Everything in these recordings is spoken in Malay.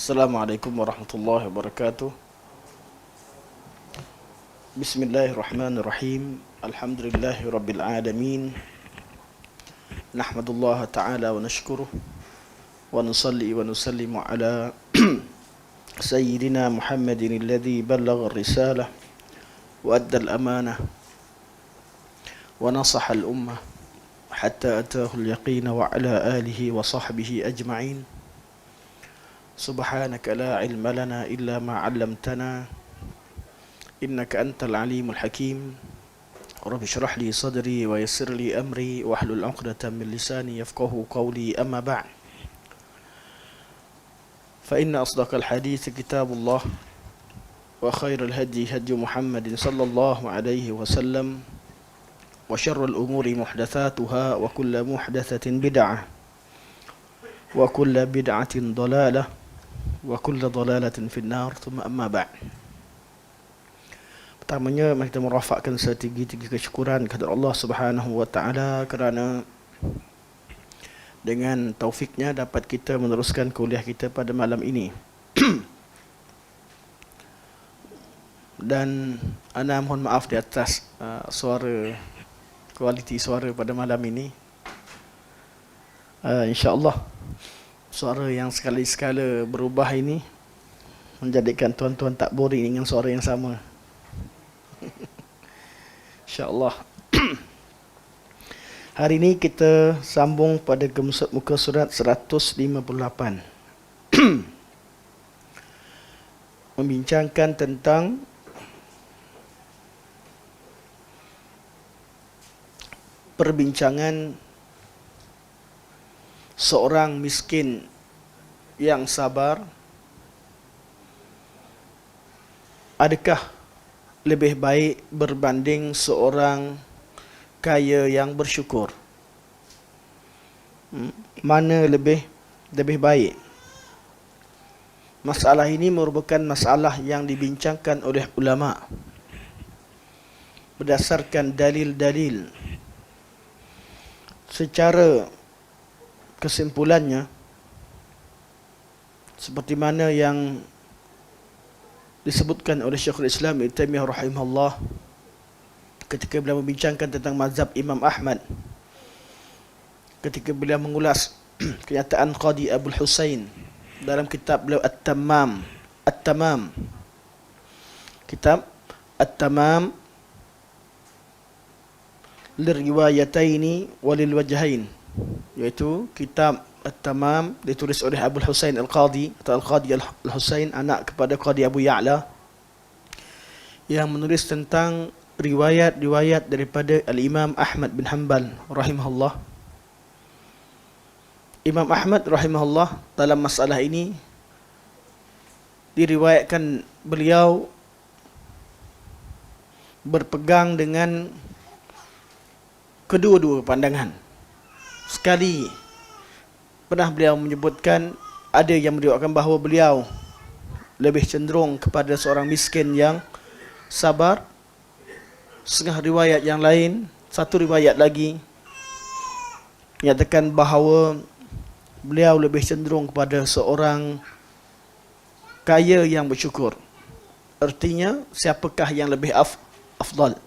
Assalamualaikum warahmatullahi wabarakatuh. Bismillahirrahmanirrahim. Alhamdulillahi rabbil alamin. Nahmadullah ta'ala wa nashkuruh wa nusalli wa nusallimu ala sayyidina Muhammadin alladhi ballagha ar-risalah wa adda al-amanah wa nasaha al-ummah hatta ataahu al-yaqin wa ala alihi wa sahbihi ajma'in. Subhanaka la ilma lana illa ma 'allamtana innaka antal alimul hakim. Rabbi shrah li sadri wa yassir li amri wahlul 'uqdatam min lisani yafqahu qawli, amma ba'd. Fa inna asdaqal hadits kitabullah wa khairal hadi hadi Muhammadin sallallahu alaihi wasallam wa syarrul umuri muhdatsatuha wa kullu muhdatsatin bid'ah wa kullu bid'atin dhalalah wa kullu dhalalatin finnar. Thumma amma ba'd. Pertamanya mari kita merafakkan setinggi-tinggi kesyukuran kepada Allah Subhanahu wa taala kerana dengan taufiknya dapat kita meneruskan kuliah kita pada malam ini. Dan ana mohon maaf di atas kualiti suara pada malam ini. InsyaAllah suara yang sekali-sekala berubah ini menjadikan tuan-tuan tak boring dengan suara yang sama. InsyaAllah. Hari ini kita sambung pada muka surat 158. Membincangkan tentang perbincangan seorang miskin yang sabar adakah lebih baik berbanding seorang kaya yang bersyukur? Mana lebih baik? Masalah ini merupakan masalah yang dibincangkan oleh ulama berdasarkan dalil-dalil. Secara kesimpulannya, seperti mana yang disebutkan oleh Syekhul Islam Ibn Taimiyah rahimahullah ketika beliau membincangkan tentang mazhab Imam Ahmad, ketika beliau mengulas kenyataan Qadi Abul Husain dalam kitab beliau At-Tamam, kitab At-Tamam liriwayataini walil wajhain, iaitu kitab At-Tamam ditulis oleh Abul Husain Al-Qadi atau Al-Qadi Al-Husain, anak kepada Qadi Abu Ya'la, yang menulis tentang riwayat-riwayat daripada Al-Imam Ahmad bin Hanbal rahimahullah. Imam Ahmad rahimahullah dalam masalah ini diriwayatkan beliau berpegang dengan kedua-dua pandangan. Sekali pernah beliau menyebutkan, ada yang meriwayatkan bahawa beliau lebih cenderung kepada seorang miskin yang sabar. Setengah riwayat yang lain, satu riwayat lagi menyatakan bahawa beliau lebih cenderung kepada seorang kaya yang bersyukur. Artinya, siapakah yang lebih afdal?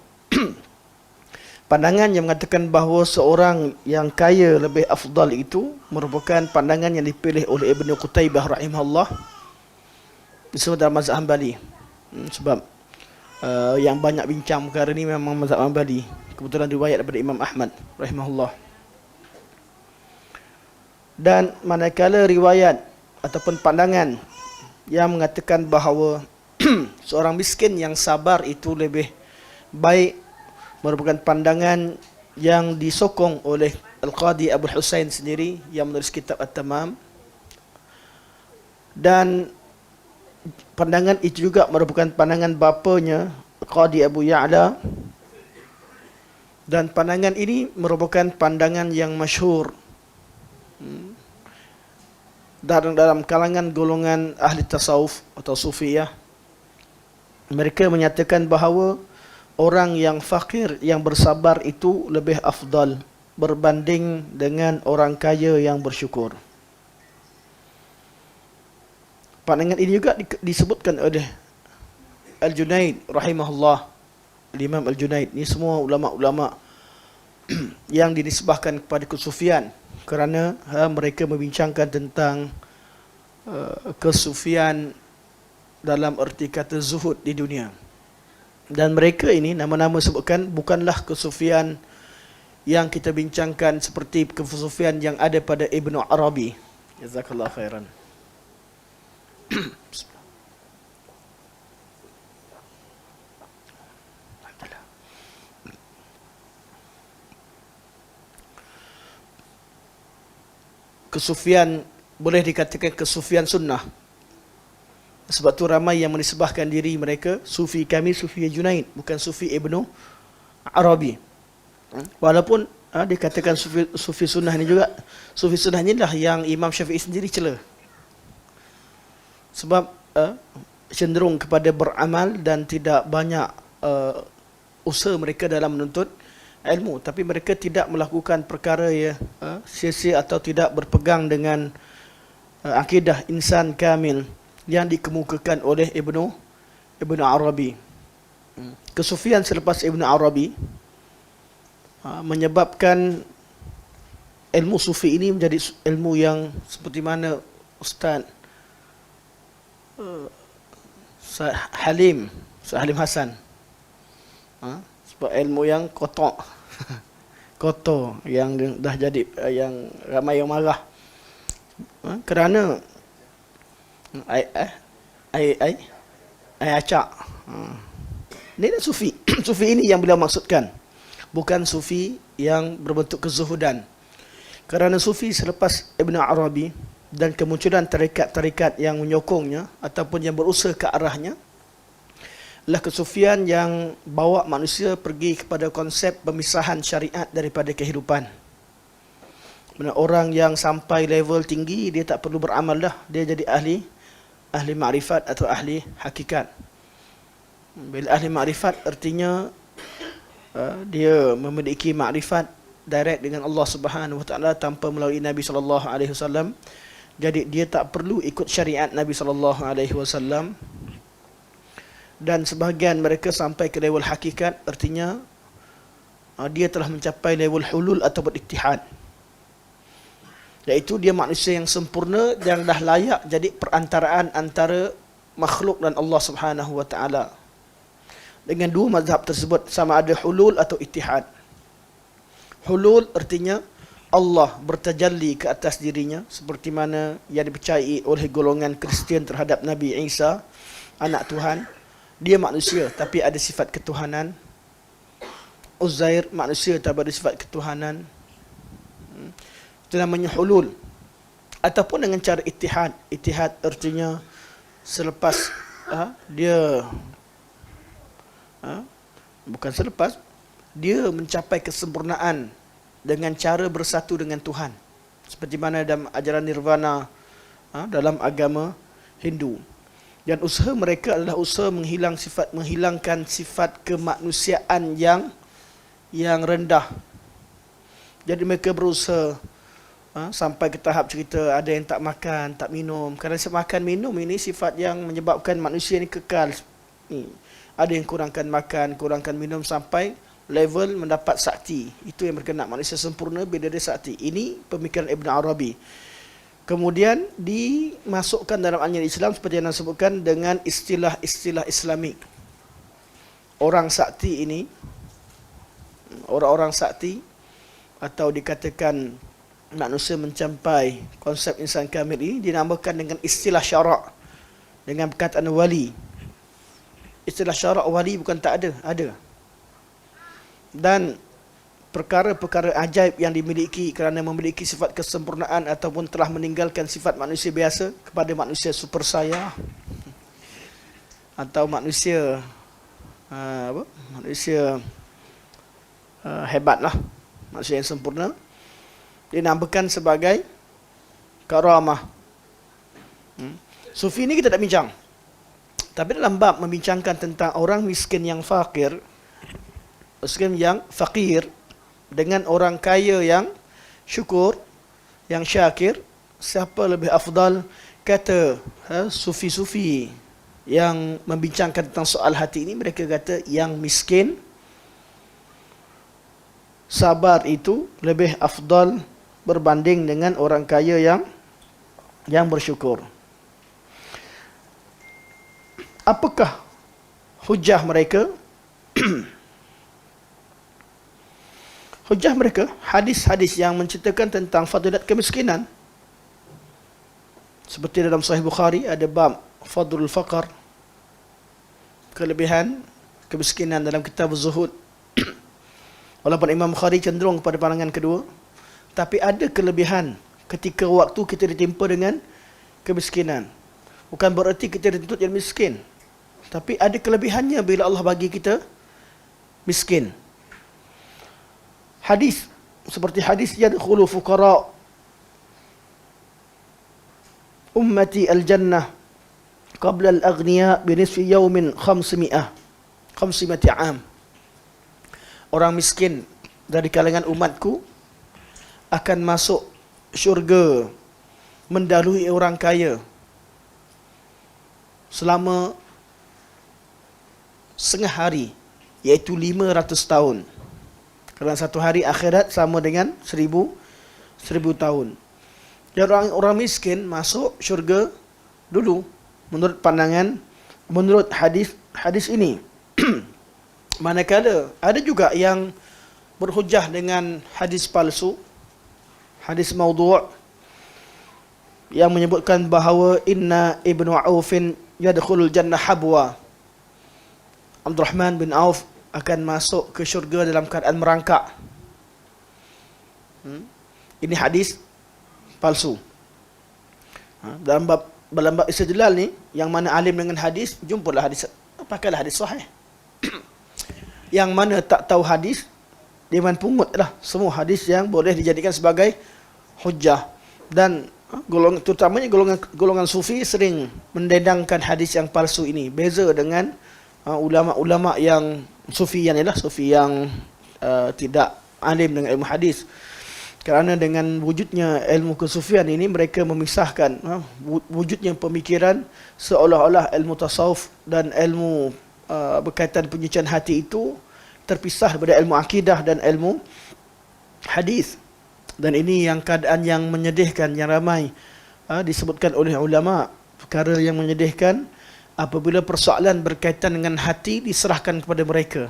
Pandangan yang mengatakan bahawa seorang yang kaya lebih afdal itu merupakan pandangan yang dipilih oleh Ibn Qutaybah rahimahullah disebut dalam mazhab Hanbali. Sebab yang banyak bincang perkara ini memang mazhab Hanbali. Kebetulan riwayat daripada Imam Ahmad rahimahullah. Dan manakala riwayat ataupun pandangan yang mengatakan bahawa seorang miskin yang sabar itu lebih baik merupakan pandangan yang disokong oleh Al-Qadi Abul Husain sendiri yang menulis kitab At-Tamam. Dan pandangan itu juga merupakan pandangan bapanya Qadi Abu Ya'la. Dan pandangan ini merupakan pandangan yang masyhur dalam kalangan golongan ahli tasawuf atau sufiyah. Mereka menyatakan bahawa orang yang fakir yang bersabar itu lebih afdal berbanding dengan orang kaya yang bersyukur. Pandangan ini juga disebutkan oleh Al-Junaid rahimahullah, Imam Al-Junaid. Ini semua ulama-ulama yang dinisbahkan kepada kesufian kerana mereka membincangkan tentang kesufian dalam erti kata zuhud di dunia. Dan mereka ini nama-nama sebutkan bukanlah kesufian yang kita bincangkan seperti kesufian yang ada pada Ibnu Arabi. Jazakallah khairan. Kesufian boleh dikatakan kesufian sunnah. Sebab tu ramai yang menisbahkan diri mereka, sufi kami Sufi Junaid, bukan Sufi Ibnu Arabi. Walaupun dikatakan sufi sunnah ni juga, sufi sunnah ni lah yang Imam Syafi'i sendiri cela. Sebab cenderung kepada beramal dan tidak banyak usaha mereka dalam menuntut ilmu, tapi mereka tidak melakukan perkara sia-sia atau tidak berpegang dengan akidah insan kamil yang dikemukakan oleh Ibnu Arabi. Kesufian selepas Ibnu Arabi menyebabkan ilmu sufi ini menjadi ilmu yang seperti mana Ustaz Halim Hasan, sebab ilmu yang kotor yang dah jadi yang ramai yang marah kerana ai acak. Ini dah sufi. Sufi ini yang beliau maksudkan, bukan sufi yang berbentuk kezuhudan. Kerana sufi selepas Ibn Arabi dan kemunculan tarikat-tarikat yang menyokongnya ataupun yang berusaha ke arahnya, adalah kesufian yang bawa manusia pergi kepada konsep pemisahan syariat daripada kehidupan. Mana orang yang sampai level tinggi, dia tak perlu beramal dah, dia jadi ahli ma'rifat atau ahli hakikat. Bila ahli ma'rifat artinya dia memiliki ma'rifat direct dengan Allah Subhanahu Wa Taala tanpa melalui Nabi sallallahu alaihi wasallam. Jadi dia tak perlu ikut syariat Nabi sallallahu alaihi wasallam. Dan sebahagian mereka sampai ke level hakikat, artinya dia telah mencapai level hulul atau ittihad. Iaitu dia manusia yang sempurna yang dah layak jadi perantaraan antara makhluk dan Allah Subhanahu Wa Taala. Dengan dua mazhab tersebut, sama ada hulul atau ittihad. Hulul artinya Allah bertajalli ke atas dirinya, seperti mana yang dipercayai oleh golongan Kristian terhadap Nabi Isa, anak Tuhan. Dia manusia tapi ada sifat ketuhanan. Uzair manusia tapi ada sifat ketuhanan. Itu namanya hulul. Ataupun dengan cara ittihad. Ittihad artinya selepas dia bukan selepas, dia mencapai kesempurnaan dengan cara bersatu dengan Tuhan. Seperti mana dalam ajaran nirvana dalam agama Hindu. Dan usaha mereka adalah usaha menghilangkan sifat kemanusiaan yang rendah. Jadi mereka berusaha sampai ke tahap cerita ada yang tak makan, tak minum. Kerana makan minum ini sifat yang menyebabkan manusia ini kekal. Ada yang kurangkan makan, kurangkan minum sampai level mendapat sakti. Itu yang mereka nak, manusia sempurna bila dia sakti. Ini pemikiran Ibn Arabi. Kemudian dimasukkan dalam ajaran Islam seperti yang disebutkan dengan istilah-istilah Islamik. Orang sakti ini, orang-orang sakti atau dikatakan manusia mencapai konsep insan kamil ini dinamakan dengan istilah syarak, dengan perkataan wali. Istilah syarak wali bukan tak ada, ada. Dan perkara-perkara ajaib yang dimiliki kerana memiliki sifat kesempurnaan ataupun telah meninggalkan sifat manusia biasa kepada manusia super saya atau manusia hebatlah, manusia yang sempurna, dinamakan sebagai karamah. Sufi ni kita tak bincang. Tapi dalam bab membincangkan tentang orang miskin yang fakir, miskin yang fakir dengan orang kaya yang syukur, yang syakir, siapa lebih afdal, kata sufi-sufi yang membincangkan tentang soal hati ini, mereka kata yang miskin sabar itu lebih afdal berbanding dengan orang kaya yang bersyukur. Apakah hujah mereka? Hujah mereka hadis-hadis yang menceritakan tentang fadilat kemiskinan. Seperti dalam Sahih Bukhari ada bab Fadlul Faqr, kelebihan kemiskinan dalam kitab Zuhud. Walaupun Imam Bukhari cenderung kepada pandangan kedua, tapi ada kelebihan ketika waktu kita ditimpa dengan kemiskinan. Bukan bererti kita dituntut yang miskin, tapi ada kelebihannya bila Allah bagi kita miskin. Hadis seperti hadis yadkhulu fuqara ummati al-jannah qabla al-aghniya binisfi yawmin 500 am. Orang miskin dari kalangan umatku akan masuk syurga mendahului orang kaya selama setengah hari, iaitu 500 tahun. Kerana satu hari akhirat sama dengan 1000 tahun. Dan orang miskin masuk syurga dulu menurut pandangan, menurut hadis ini. Manakala ada juga yang berhujah dengan hadis palsu, hadis maudhu' yang menyebutkan bahawa inna ibnu Aufin yadkhulul jannah habwa. Abdurrahman bin Auf akan masuk ke syurga dalam keadaan merangkak. Ini hadis palsu. Dalam bab istidlal ni, yang mana alim dengan hadis, jumpalah hadis, pakailah hadis sahih. Yang mana tak tahu hadis, dia main pungutlah semua hadis yang boleh dijadikan sebagai hujah. Dan terutamanya golongan sufi sering mendedangkan hadis yang palsu ini. Beza dengan ulama-ulama yang sufi yang tidak alim dengan ilmu hadis. Kerana dengan wujudnya ilmu kesufian ini, mereka memisahkan wujudnya pemikiran seolah-olah ilmu tasawuf dan ilmu berkaitan penyucian hati itu terpisah daripada ilmu akidah dan ilmu hadis. Dan ini yang keadaan yang menyedihkan, yang ramai disebutkan oleh ulama. Perkara yang menyedihkan apabila persoalan berkaitan dengan hati diserahkan kepada mereka.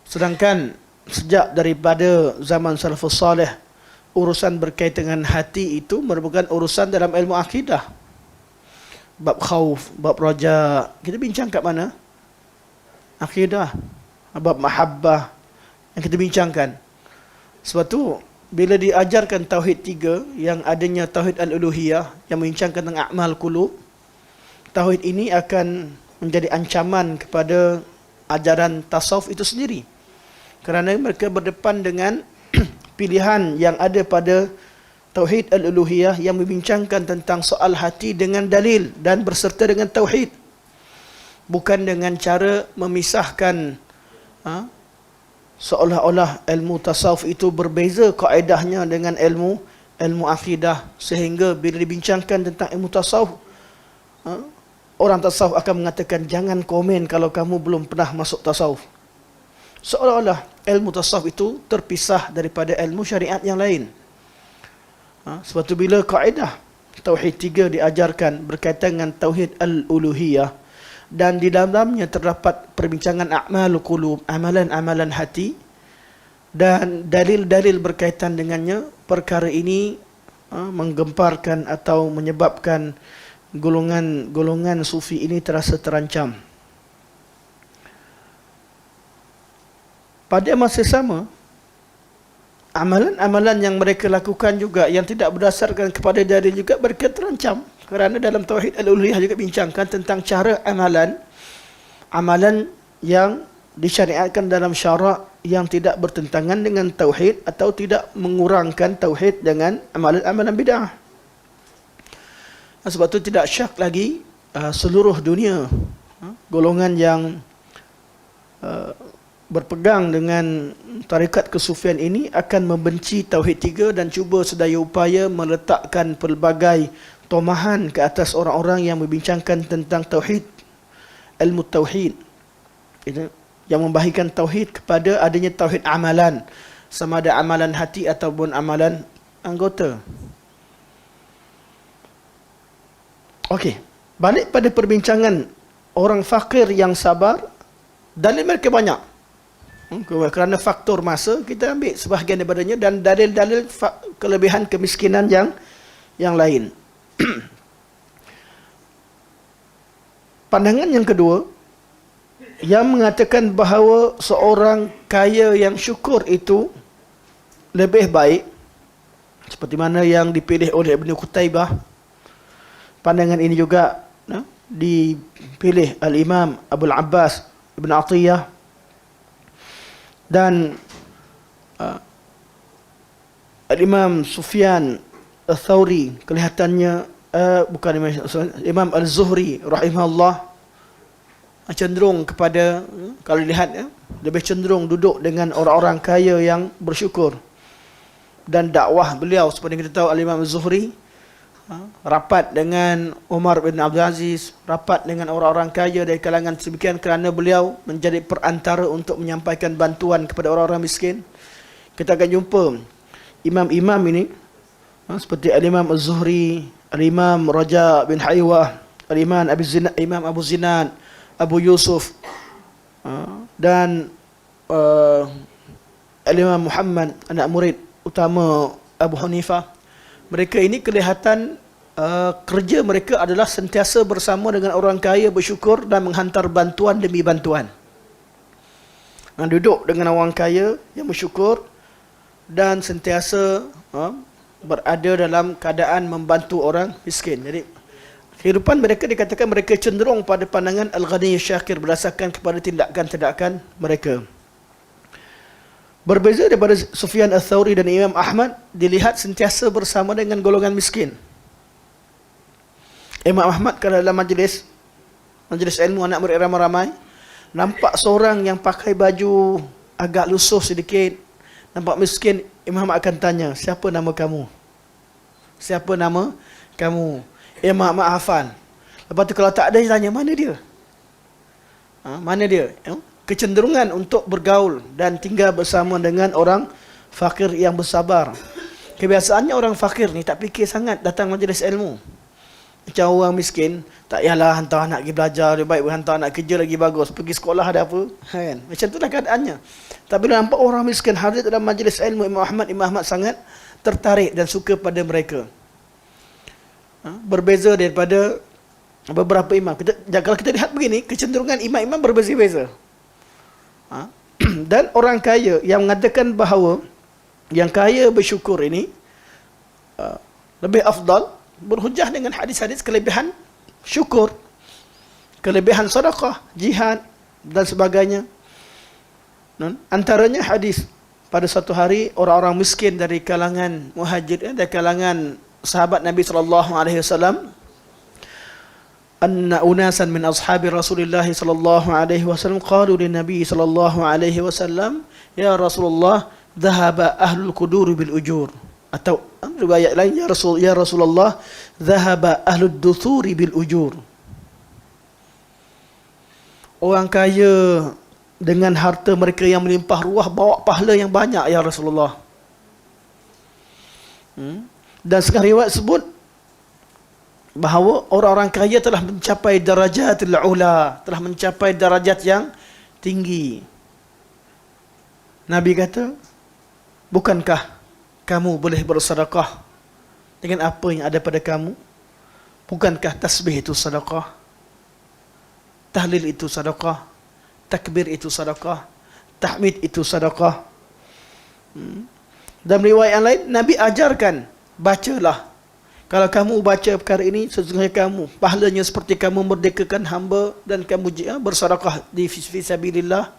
Sedangkan sejak daripada zaman salafus salih, urusan berkaitan dengan hati itu merupakan urusan dalam ilmu akidah. Bab khauf, bab raja, kita bincang kat mana? Akidah. Bab mahabbah yang kita bincangkan. Sebab tu bila diajarkan tauhid 3, yang adanya tauhid al-uluhiyah yang membincangkan tentang a'mal qulub, tauhid ini akan menjadi ancaman kepada ajaran tasawuf itu sendiri. Kerana mereka berdepan dengan pilihan yang ada pada tauhid al-uluhiyah yang membincangkan tentang soal hati dengan dalil dan berserta dengan tauhid. Bukan dengan cara memisahkan seolah-olah ilmu tasawuf itu berbeza kaedahnya dengan ilmu akidah, sehingga bila dibincangkan tentang ilmu tasawuf, orang tasawuf akan mengatakan jangan komen kalau kamu belum pernah masuk tasawuf. Seolah-olah ilmu tasawuf itu terpisah daripada ilmu syariat yang lain. Sebab tu bila kaedah tauhid 3 diajarkan berkaitan dengan tauhid al-uluhiyah, dan di dalamnya terdapat perbincangan a'mal qulub, amalan-amalan hati, dan dalil-dalil berkaitan dengannya, perkara ini menggemparkan atau menyebabkan golongan sufi ini terasa terancam. Pada masa sama, amalan-amalan yang mereka lakukan juga yang tidak berdasarkan kepada dalil juga mereka terancam. Kerana dalam tauhid al-uluhiyah juga bincangkan tentang cara amalan yang disyariatkan dalam syarak yang tidak bertentangan dengan tauhid atau tidak mengurangkan tauhid dengan amalan-amalan bid'ah. Sebab itu tidak syak lagi seluruh dunia golongan yang berpegang dengan tarikat kesufian ini akan membenci tauhid 3 dan cuba sedaya upaya meletakkan pelbagai tomahan ke atas orang-orang yang membincangkan tentang tauhid, ilmu tauhid, yang membahagikan tauhid kepada adanya tauhid amalan, sama ada amalan hati ataupun amalan anggota. Okey, balik pada perbincangan orang fakir yang sabar. Dalil mereka banyak. Kerana faktor masa, kita ambil sebahagian daripadanya, dan dalil-dalil kelebihan kemiskinan yang lain. Pandangan yang kedua, yang mengatakan bahawa seorang kaya yang syukur itu lebih baik, seperti mana yang dipilih oleh Ibn Qutaybah. Pandangan ini juga dipilih Al-Imam Abul Abbas Ibn Atiyah, dan Al-Imam Sufyan Al-Thawri, kelihatannya bukan Imam Al-Zuhri rahimahullah, cenderung kepada, kalau lihat lebih cenderung duduk dengan orang-orang kaya yang bersyukur. Dan dakwah beliau, seperti yang kita tahu, Al-Imam Al-Zuhri rapat dengan Umar bin Abdul Aziz, rapat dengan orang-orang kaya dari kalangan sebagian, kerana beliau menjadi perantara untuk menyampaikan bantuan kepada orang-orang miskin. Kita akan jumpa imam-imam ini, seperti Al-Imam Az-Zuhri, Al-Imam Raja bin Haywah, Imam Abu Zinad, Abu Yusuf, dan Al-Imam Muhammad, anak murid utama Abu Hanifah. Mereka ini kelihatan kerja mereka adalah sentiasa bersama dengan orang kaya, bersyukur dan menghantar bantuan demi bantuan. Duduk dengan orang kaya yang bersyukur dan sentiasa berada dalam keadaan membantu orang miskin. Jadi kehidupan mereka dikatakan mereka cenderung pada pandangan Al-Ghani Syakir berdasarkan kepada tindakan-tindakan mereka. Berbeza daripada Sufyan Al-Thawri dan Imam Ahmad, dilihat sentiasa bersama dengan golongan miskin. Imam Ahmad kalau dalam majlis ilmu anak murid ramai-ramai, nampak seorang yang pakai baju agak lusuh sedikit, nampak miskin, Imam Ahmad akan tanya, siapa nama kamu? Siapa nama kamu? Imam Ahmad hafal. Lepas tu kalau tak ada, dia tanya, mana dia? Mana dia? Kecenderungan untuk bergaul dan tinggal bersama dengan orang fakir yang bersabar. Kebiasaannya orang fakir ni tak fikir sangat datang majlis ilmu. Macam orang miskin, tak yalah hantar anak pergi belajar, lebih baik hantar anak kerja lagi bagus, pergi sekolah ada apa, kan? Macam itulah keadaannya. Tapi bila nampak orang miskin hadir dalam majlis ilmu Imam Ahmad sangat tertarik dan suka pada mereka. Berbeza daripada beberapa imam. Kalau kita lihat begini, kecenderungan imam-imam berbeza-beza. Dan orang kaya yang mengatakan bahawa yang kaya bersyukur ini lebih afdal, berhujah dengan hadis-hadis kelebihan syukur, kelebihan sedekah, jihad dan sebagainya. Antaranya hadis pada satu hari orang-orang miskin dari kalangan muhajir, dari kalangan sahabat Nabi SAW, anna unasan min ashabi Rasulullah sallallahu alaihi wasallam qalu lin Nabi sallallahu alaihi wasallam, ya Rasulullah, dhahaba ahlul qudur bil ujur. Atau riwayat lain, ya Rasulullah, dhahaba ahlud duthuri bil ujur. Orang kaya dengan harta mereka yang melimpah ruah bawa pahala yang banyak, ya Rasulullah. Dan sekarang riwayat sebut bahawa orang-orang kaya telah mencapai darajatul ula, telah mencapai darajat yang tinggi. Nabi kata, bukankah kamu boleh bersedekah dengan apa yang ada pada kamu? Bukankah tasbih itu sedekah? Tahlil itu sedekah? Takbir itu sedekah? Tahmid itu sedekah? Dalam riwayat yang lain, Nabi ajarkan, bacalah. Kalau kamu baca perkara ini, sesungguhnya kamu, pahalanya seperti kamu merdekakan hamba dan kamu bersedekah di fisabilillah.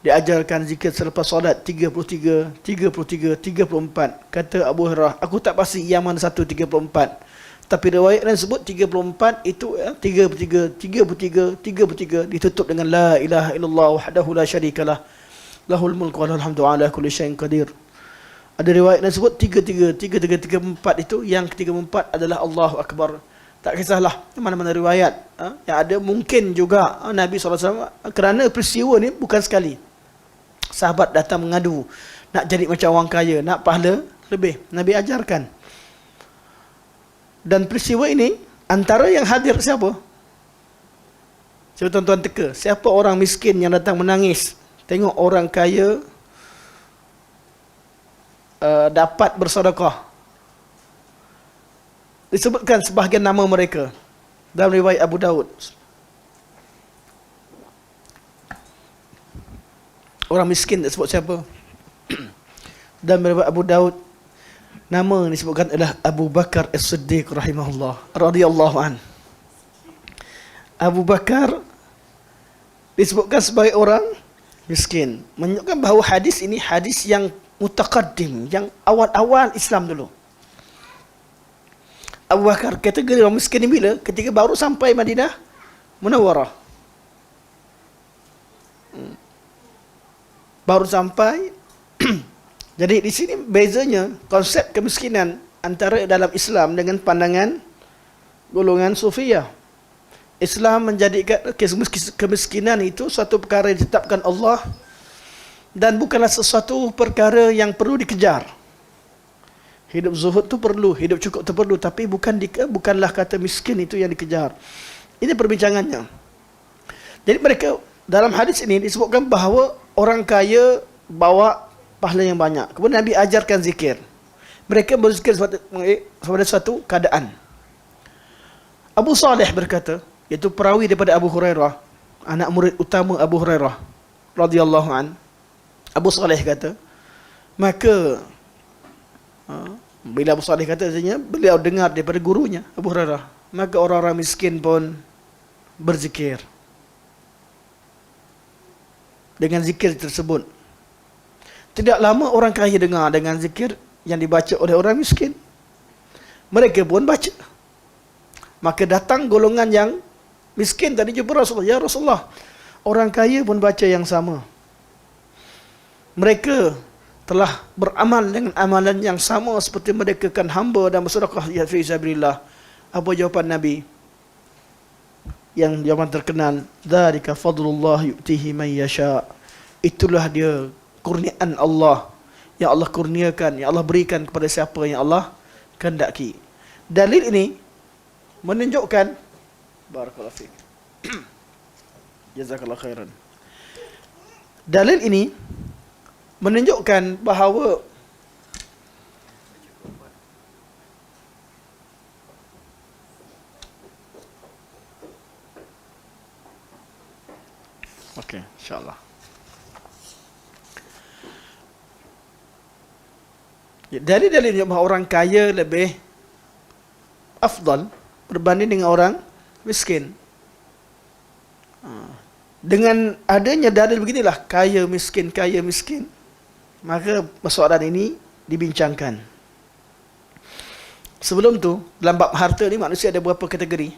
Diajarkan zikir selepas solat 33, 33, 34. Kata Abu Hurairah, aku tak pasti yang mana satu 34. Tapi riwayat lain sebut 34 itu 33, 33, 33 ditutup dengan la ilaha illallah wahdahu la syarikalah lahul mulku wa lahul hamdu ala kulli syai'in qadir. Ada riwayat yang sebut tiga empat itu, yang ketiga empat adalah Allahu Akbar. Tak kisahlah mana-mana riwayat. Yang ada mungkin juga Nabi SAW, kerana peristiwa ni bukan sekali. Sahabat datang mengadu, nak jadi macam orang kaya, nak pahala lebih. Nabi ajarkan. Dan peristiwa ini, antara yang hadir siapa? Cuba tuan-tuan teka, siapa orang miskin yang datang menangis tengok orang kaya dapat bersedekah? Disebutkan sebahagian nama mereka dalam riwayat Abu Daud. Orang miskin tak sebut siapa. Dalam riwayat Abu Daud, nama yang disebutkan adalah Abu Bakar As-Siddiq rahimahullah radhiyallahu an. Abu Bakar disebutkan sebagai orang miskin, menunjukkan bahawa hadis ini hadis yang mutaqaddim, yang awal-awal Islam dulu. Abu Bakar kategori orang miskin ni bila? Ketika baru sampai Madinah Munawwarah. Baru sampai. Jadi di sini bezanya konsep kemiskinan antara dalam Islam dengan pandangan golongan Sufiyah. Islam menjadikan kemiskinan itu suatu perkara yang ditetapkan Allah dan bukanlah sesuatu perkara yang perlu dikejar. Hidup zuhud tu perlu, hidup cukup tu perlu, tapi bukanlah kata miskin itu yang dikejar. Ini perbincangannya. Jadi mereka dalam hadis ini disebutkan bahawa orang kaya bawa pahala yang banyak. Kemudian Nabi ajarkan zikir. Mereka berzikir pada suatu keadaan. Abu Saleh berkata, iaitu perawi daripada Abu Hurairah, anak murid utama Abu Hurairah radhiyallahu an. Abu Saleh kata, maka bila Abu Saleh kata, artinya beliau dengar daripada gurunya Abu Hurairah, maka orang-orang miskin pun berzikir dengan zikir tersebut. Tidak lama orang kaya dengar dengan zikir yang dibaca oleh orang miskin, mereka pun baca. Maka datang golongan yang miskin tadi jumpa Rasulullah, ya Rasulullah, orang kaya pun baca yang sama. Mereka telah beramal dengan amalan yang sama seperti mereka kan hamba dan bersedekah fi sabilillah. Apa jawapan Nabi? Yang jawapan terkenal, dzalika fadlullah yu'tihi man yasha. Itulah dia kurniaan Allah yang Allah kurniakan, yang Allah berikan kepada siapa yang Allah kehendaki. Dalil ini menunjukkan, barakallahu fiik, jazakallahu khairan. Dalil ini menunjukkan bahawa okey, insya-Allah. Dalil-dalil bahawa orang kaya lebih afdal berbanding dengan orang miskin. Dengan adanya dalil beginilah, kaya miskin, maka persoalan ini dibincangkan. Sebelum tu, dalam bab harta ni manusia ada berapa kategori?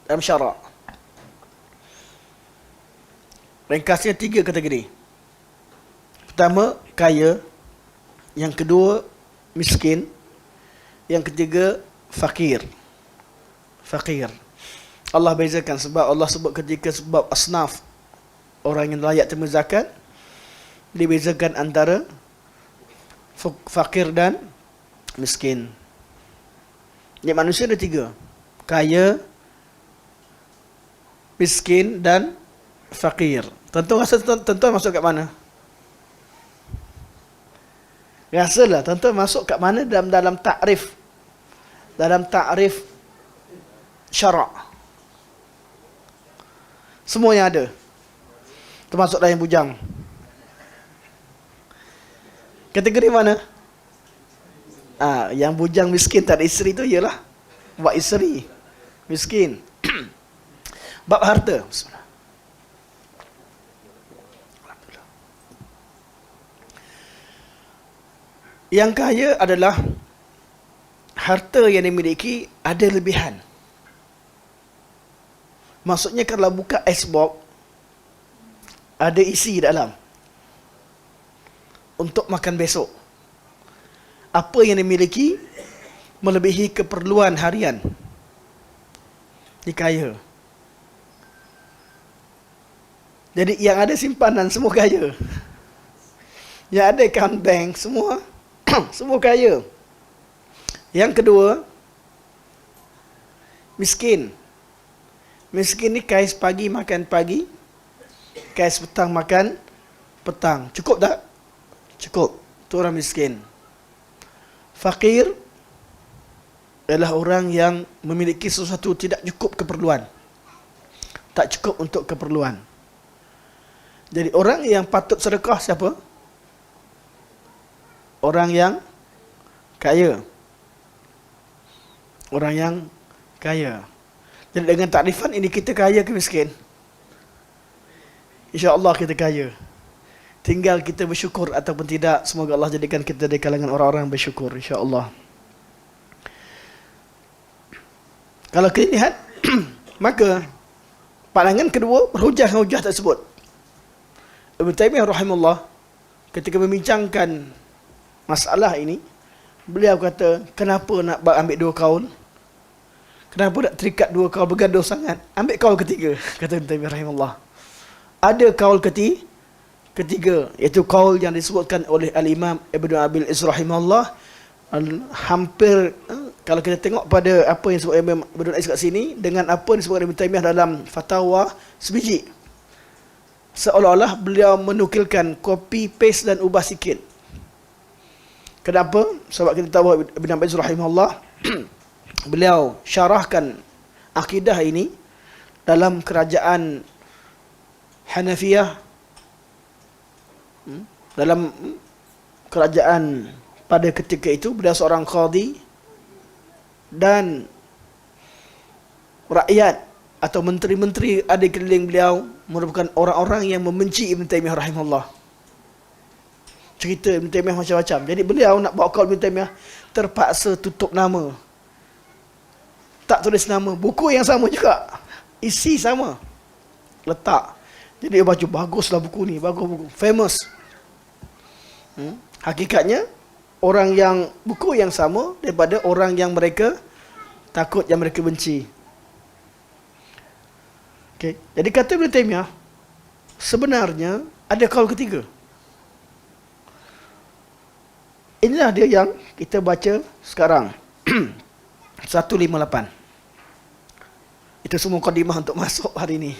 Dalam syarak, ringkasnya 3 kategori. Pertama, kaya. Yang kedua, miskin. Yang ketiga, fakir. Allah bezakan sebab Allah sebut ketika sebab asnaf orang yang layak terima zakat, dibezakan antara fakir dan miskin. Jadi manusia ada 3. Kaya, miskin dan fakir. Tentu rasa tuan-tuan masuk kat mana? Rasalah tuan-tuan masuk kat mana dalam takrif. Dalam takrif syarak. Semuanya ada. Termasuk dah yang bujang. Kategori mana? Yang bujang miskin tak ada isteri tu ialah bab isteri. Miskin. Bab harta. Yang kaya adalah harta yang dimiliki ada lebihan. Maksudnya kalau buka icebox, ada isi dalam. untuk makan besok. Apa yang dimiliki melebihi keperluan harian. Dia kaya. Jadi yang ada simpanan semua kaya. Yang ada account bank semua semua kaya. Yang kedua, miskin. Miskin ni kais pagi makan pagi, kais petang makan petang. Cukup tak? Cukup. Itu orang miskin. Fakir adalah orang yang memiliki sesuatu tidak cukup keperluan. Tak cukup untuk keperluan. Jadi orang yang patut sedekah siapa? Orang yang kaya. Orang yang kaya. Jadi dengan takrifan ini kita kaya ke miskin? InsyaAllah kita kaya. Tinggal kita bersyukur ataupun tidak. Semoga Allah jadikan kita dari kalangan orang-orang bersyukur, insyaAllah. Kalau kita lihat, maka pandangan kedua berhujah-hujah tersebut. Ibn Taymiyah rahimahullah ketika membincangkan masalah ini, beliau kata, kenapa nak ambil dua kaul? Kenapa nak terikat dua kaul bergaduh sangat? Ambil kaul ketiga, kata Ibn Taymiyah rahimahullah. Ada kaul ketiga, iaitu kaul yang disebutkan oleh Al-Imam Ibn Abil Iz rahimahullah. Hampir, kalau kita tengok pada apa yang disebut Imam Ibn Abil kat sini, dengan apa yang disebut Ibn Taymiyah dalam fatwa sebiji, seolah-olah beliau menukilkan copy, paste dan ubah sikit. Kenapa? Sebab kita tahu Ibn Abil Iz rahimahullah beliau syarahkan akidah ini dalam kerajaan Hanafiyah, dalam kerajaan pada ketika itu. Beliau seorang qadhi, dan rakyat atau menteri-menteri ada di keliling beliau merupakan orang-orang yang membenci Ibn Taymiyah rahimahullah. Cerita Ibn Taymiyah macam-macam. Jadi beliau nak bawa kaul Ibn Taymiyah, terpaksa tutup nama, tak tulis nama. Buku yang sama juga, isi sama, letak. Jadi dia baca, baguslah buku ni, bagus buku, famous. Hakikatnya orang yang buku yang sama daripada orang yang mereka takut, yang mereka benci. Okay. Jadi kata Ibn Taymiyah, sebenarnya ada kaul ketiga. Inilah dia yang kita baca sekarang. 158. Itu semua mukadimah untuk masuk hari ini.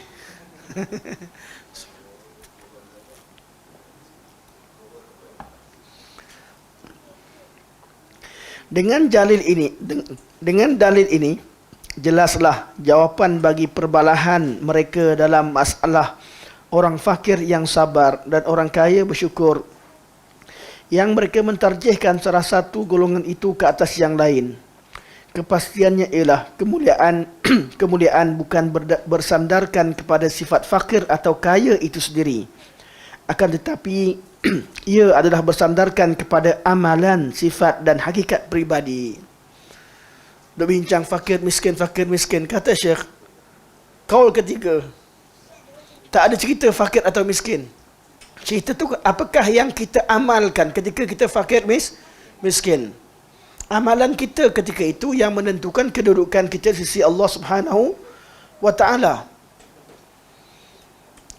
Dengan dalil ini jelaslah jawapan bagi perbalahan mereka dalam masalah orang fakir yang sabar dan orang kaya bersyukur, yang mereka mentarjihkan salah satu golongan itu ke atas yang lain. Kepastiannya ialah kemuliaan bukan bersandarkan kepada sifat fakir atau kaya itu sendiri, akan tetapi ia adalah bersandarkan kepada amalan, sifat dan hakikat peribadi. Duk bincang fakir miskin. Kata Syekh, kaul ketiga, tak ada cerita fakir atau miskin. Cerita tu apakah yang kita amalkan ketika kita fakir miskin. Amalan kita ketika itu yang menentukan kedudukan kita di sisi Allah Subhanahu wa ta'ala.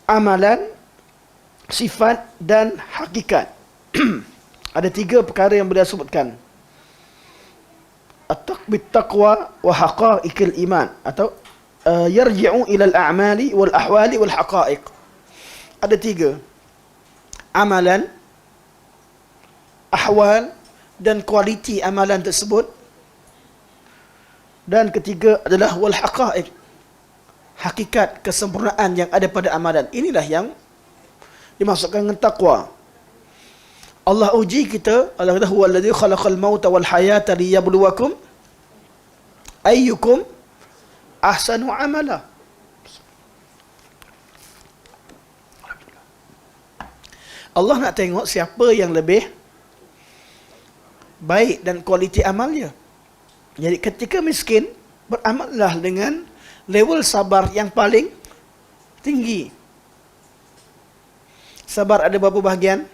Amalan, sifat dan hakikat. Ada tiga perkara yang beliau sebutkan. At-taqbit taqwa wa haqa'iqil iman, atau yarji'u ila al-a'mali wal ahwali wal haqa'iq. Ada tiga. Amalan, ahwal dan kualiti amalan tersebut. Dan ketiga adalah wal haqa'iq, hakikat kesempurnaan yang ada pada amalan. Inilah yang dimasukkan dengan taqwa. Allah uji kita. Allah kata, huwa alladhi khalaqal mauta wal hayata liyabluwakum ayyukum ahsanu amala. Allah nak tengok siapa yang lebih baik dan kualiti amalnya. Jadi ketika miskin, beramallah dengan level sabar yang paling tinggi. Sabar ada berapa bahagian?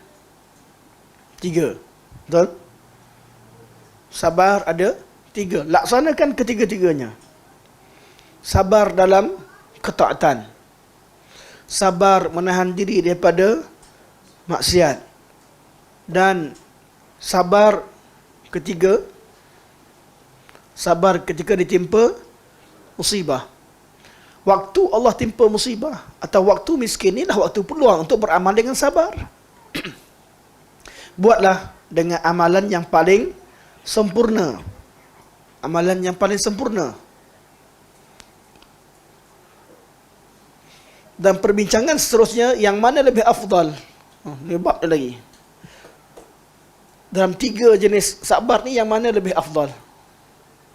3. Betul? Sabar ada 3. Laksanakan ketiga-tiganya. Sabar dalam ketaatan. Sabar menahan diri daripada maksiat. Dan sabar ketiga, sabar ketika ditimpa musibah. Waktu Allah timpa musibah atau waktu miskin, inilah waktu peluang untuk beramal dengan sabar. Buatlah dengan amalan yang paling sempurna. Amalan yang paling sempurna. Dan perbincangan seterusnya, yang mana lebih afdal? Ini bab lagi. Dalam 3 jenis sabar ni, yang mana lebih afdal?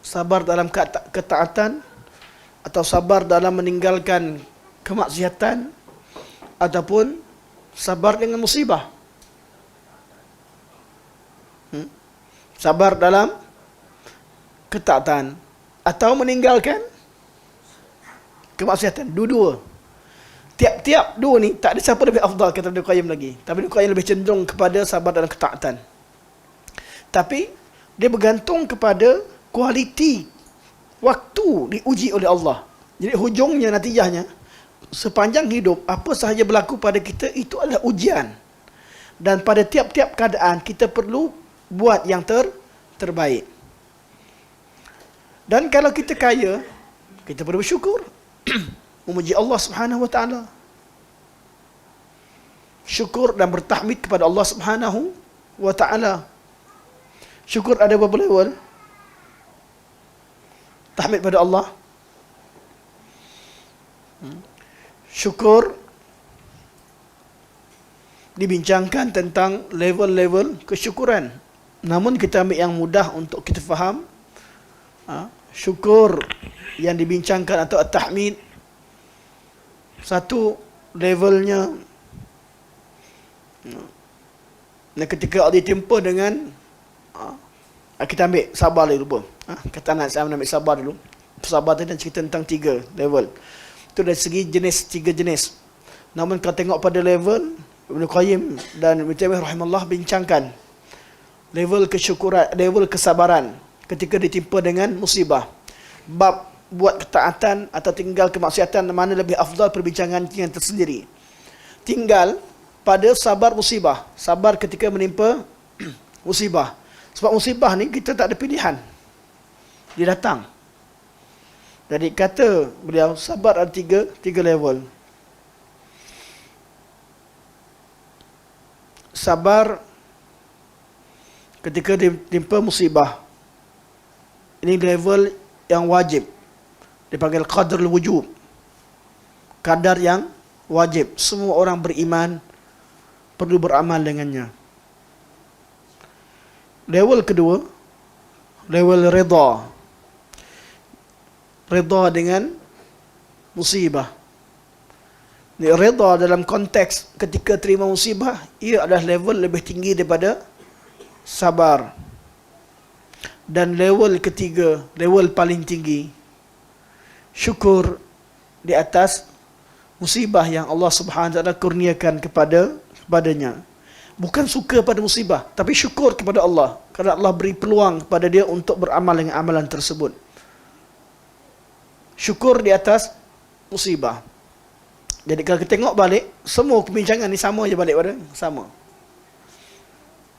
Sabar dalam ketaatan, atau sabar dalam meninggalkan kemaksiatan, ataupun sabar dengan musibah? Sabar dalam ketaatan atau meninggalkan kemaksiatan? Dua-dua. Tiap-tiap dua ni tak ada siapa lebih afdal, kata Ibnu Qayyim lagi. Tapi Ibnu Qayyim lebih cenderung kepada sabar dalam ketaatan. Tapi dia bergantung kepada kualiti waktu diuji oleh Allah. Jadi hujungnya, natijahnya, sepanjang hidup, apa sahaja berlaku pada kita, itu adalah ujian. Dan pada tiap-tiap keadaan, kita perlu buat yang terbaik. Dan kalau kita kaya, kita perlu bersyukur. Memuji Allah Subhanahu wa taala. Syukur dan bertahmid kepada Allah Subhanahu wa taala. Syukur ada berapa level? Tahmid pada Allah. Syukur dibincangkan tentang level-level kesyukuran. Namun kita ambil yang mudah untuk kita faham. Syukur yang dibincangkan atau at-tahmid, satu levelnya, ketika ditimpa dengan, kita ambil sabar dulu. Kata anak saya ambil sabar dulu. Sabar tadi dan cerita tentang 3 level. Itu dari segi jenis, 3 jenis. Namun kalau tengok pada level, Ibnu Qayyim dan Ibnu Taimiyah rahimahullah bincangkan level kesyukuran, level kesabaran ketika ditimpa dengan musibah. Bab buat ketaatan atau tinggal kemaksiatan, mana lebih afdal, perbincangan yang tersendiri. Tinggal pada sabar musibah, sabar ketika menimpa musibah. Sebab musibah ni kita tak ada pilihan, dia datang. Jadi kata beliau, sabar ada 3 level. Sabar ketika ditimpa musibah, ini level yang wajib, dipanggil qadarul wujub, kadar yang wajib. Semua orang beriman perlu beramal dengannya. Level kedua, level redha. Redha dengan musibah. Redha dalam konteks ketika terima musibah, ia adalah level lebih tinggi daripada sabar. Dan level ketiga, level paling tinggi, syukur di atas musibah yang Allah Subhanahu wa taala kurniakan kepadanya. Bukan suka pada musibah, tapi syukur kepada Allah kerana Allah beri peluang kepada dia untuk beramal dengan amalan tersebut. Syukur di atas musibah. Jadi kalau kita tengok balik, semua perbincangan ni sama je balik pada sama,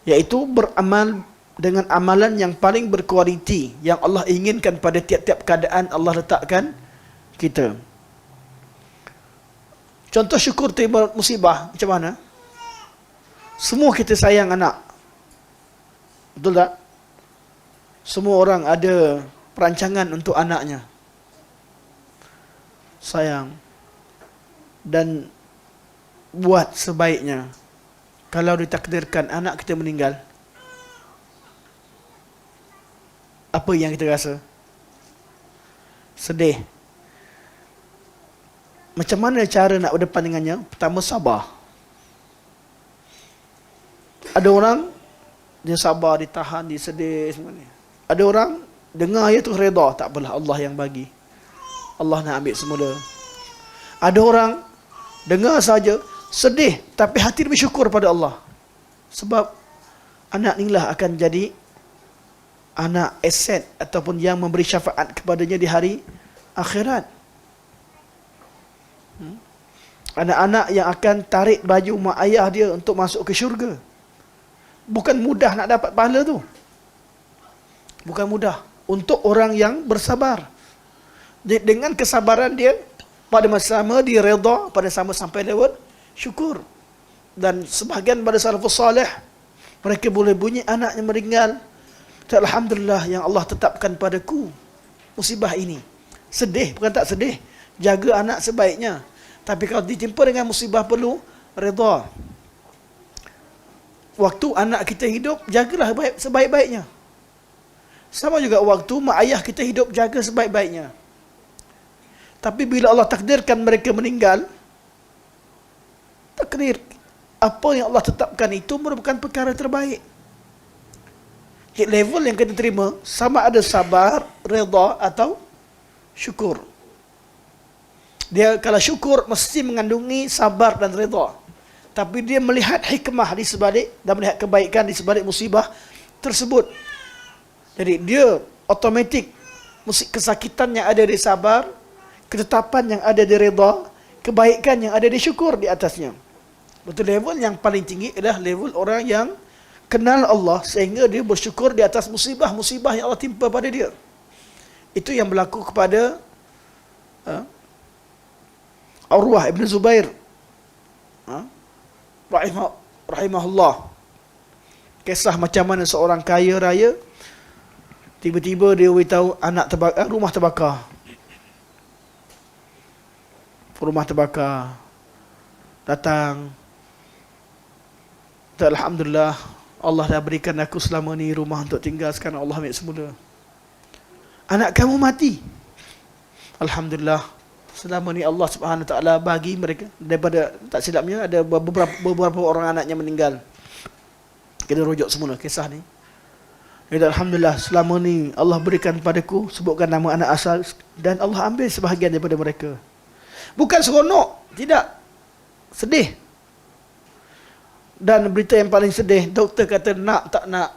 iaitu beramal dengan amalan yang paling berkualiti yang Allah inginkan pada tiap-tiap keadaan Allah letakkan kita. Contoh syukur terima musibah macam mana? Semua kita sayang anak, betul tak? Semua orang ada perancangan untuk anaknya, sayang dan buat sebaiknya. Kalau ditakdirkan anak kita meninggal, apa yang kita rasa? Sedih. Macam mana cara nak berdepan dengannya? Pertama, sabar. Ada orang dia sabar, ditahan, dia sedih semua ni. Ada orang dengar ya tu redha, tak apalah, Allah yang bagi, Allah nak ambil semula. Ada orang dengar saja sedih, tapi hati dia bersyukur pada Allah. Sebab Anak inilah akan jadi anak aset ataupun yang memberi syafaat kepadanya di hari akhirat. Anak-anak yang akan tarik baju mak ayah dia untuk masuk ke syurga. Bukan mudah nak dapat pahala tu. Bukan mudah. Untuk orang yang bersabar. Dengan kesabaran dia, pada masa sama dia redha, pada sama sampai lewat syukur. Dan sebahagian pada salafus salih, mereka boleh bunyi anaknya meninggal, alhamdulillah yang Allah tetapkan padaku musibah ini. Sedih, bukan tak sedih. Jaga anak sebaiknya. Tapi kalau ditimpa dengan musibah perlu redha. Waktu anak kita hidup, jagalah sebaik-baiknya. Sama juga waktu mak ayah kita hidup, jaga sebaik-baiknya. Tapi bila Allah takdirkan mereka meninggal, takdir apa yang Allah tetapkan itu merupakan perkara terbaik. Level yang kita terima sama ada sabar, redha atau syukur. Dia kalau syukur mesti mengandungi sabar dan redha. Tapi dia melihat hikmah di sebalik dan melihat kebaikan di sebalik musibah tersebut. Jadi dia automatik kesakitan yang ada di sabar, ketetapan yang ada di redha, kebaikan yang ada di syukur di atasnya. Betul, level yang paling tinggi adalah level orang yang kenal Allah sehingga dia bersyukur di atas musibah-musibah yang Allah timpa pada dia. Itu yang berlaku kepada Urwah ibn Zubair rahimahullah. Kisah macam mana seorang kaya raya tiba-tiba dia beritahu rumah terbakar. Rumah terbakar. Datang. Alhamdulillah, Allah dah berikan aku selama ni rumah untuk tinggal, sekarang Allah ambil semula. Anak kamu mati. Alhamdulillah, selama ni Allah Subhanahu Wa Taala bagi mereka, daripada tak silapnya ada beberapa orang anaknya meninggal. Kita rujuk semula kisah ni. Alhamdulillah, selama ni Allah berikan padaku, sebutkan nama anak asal, dan Allah ambil sebahagian daripada mereka. Bukan seronok, tidak. Sedih. Dan berita yang paling sedih, doktor kata nak tak nak,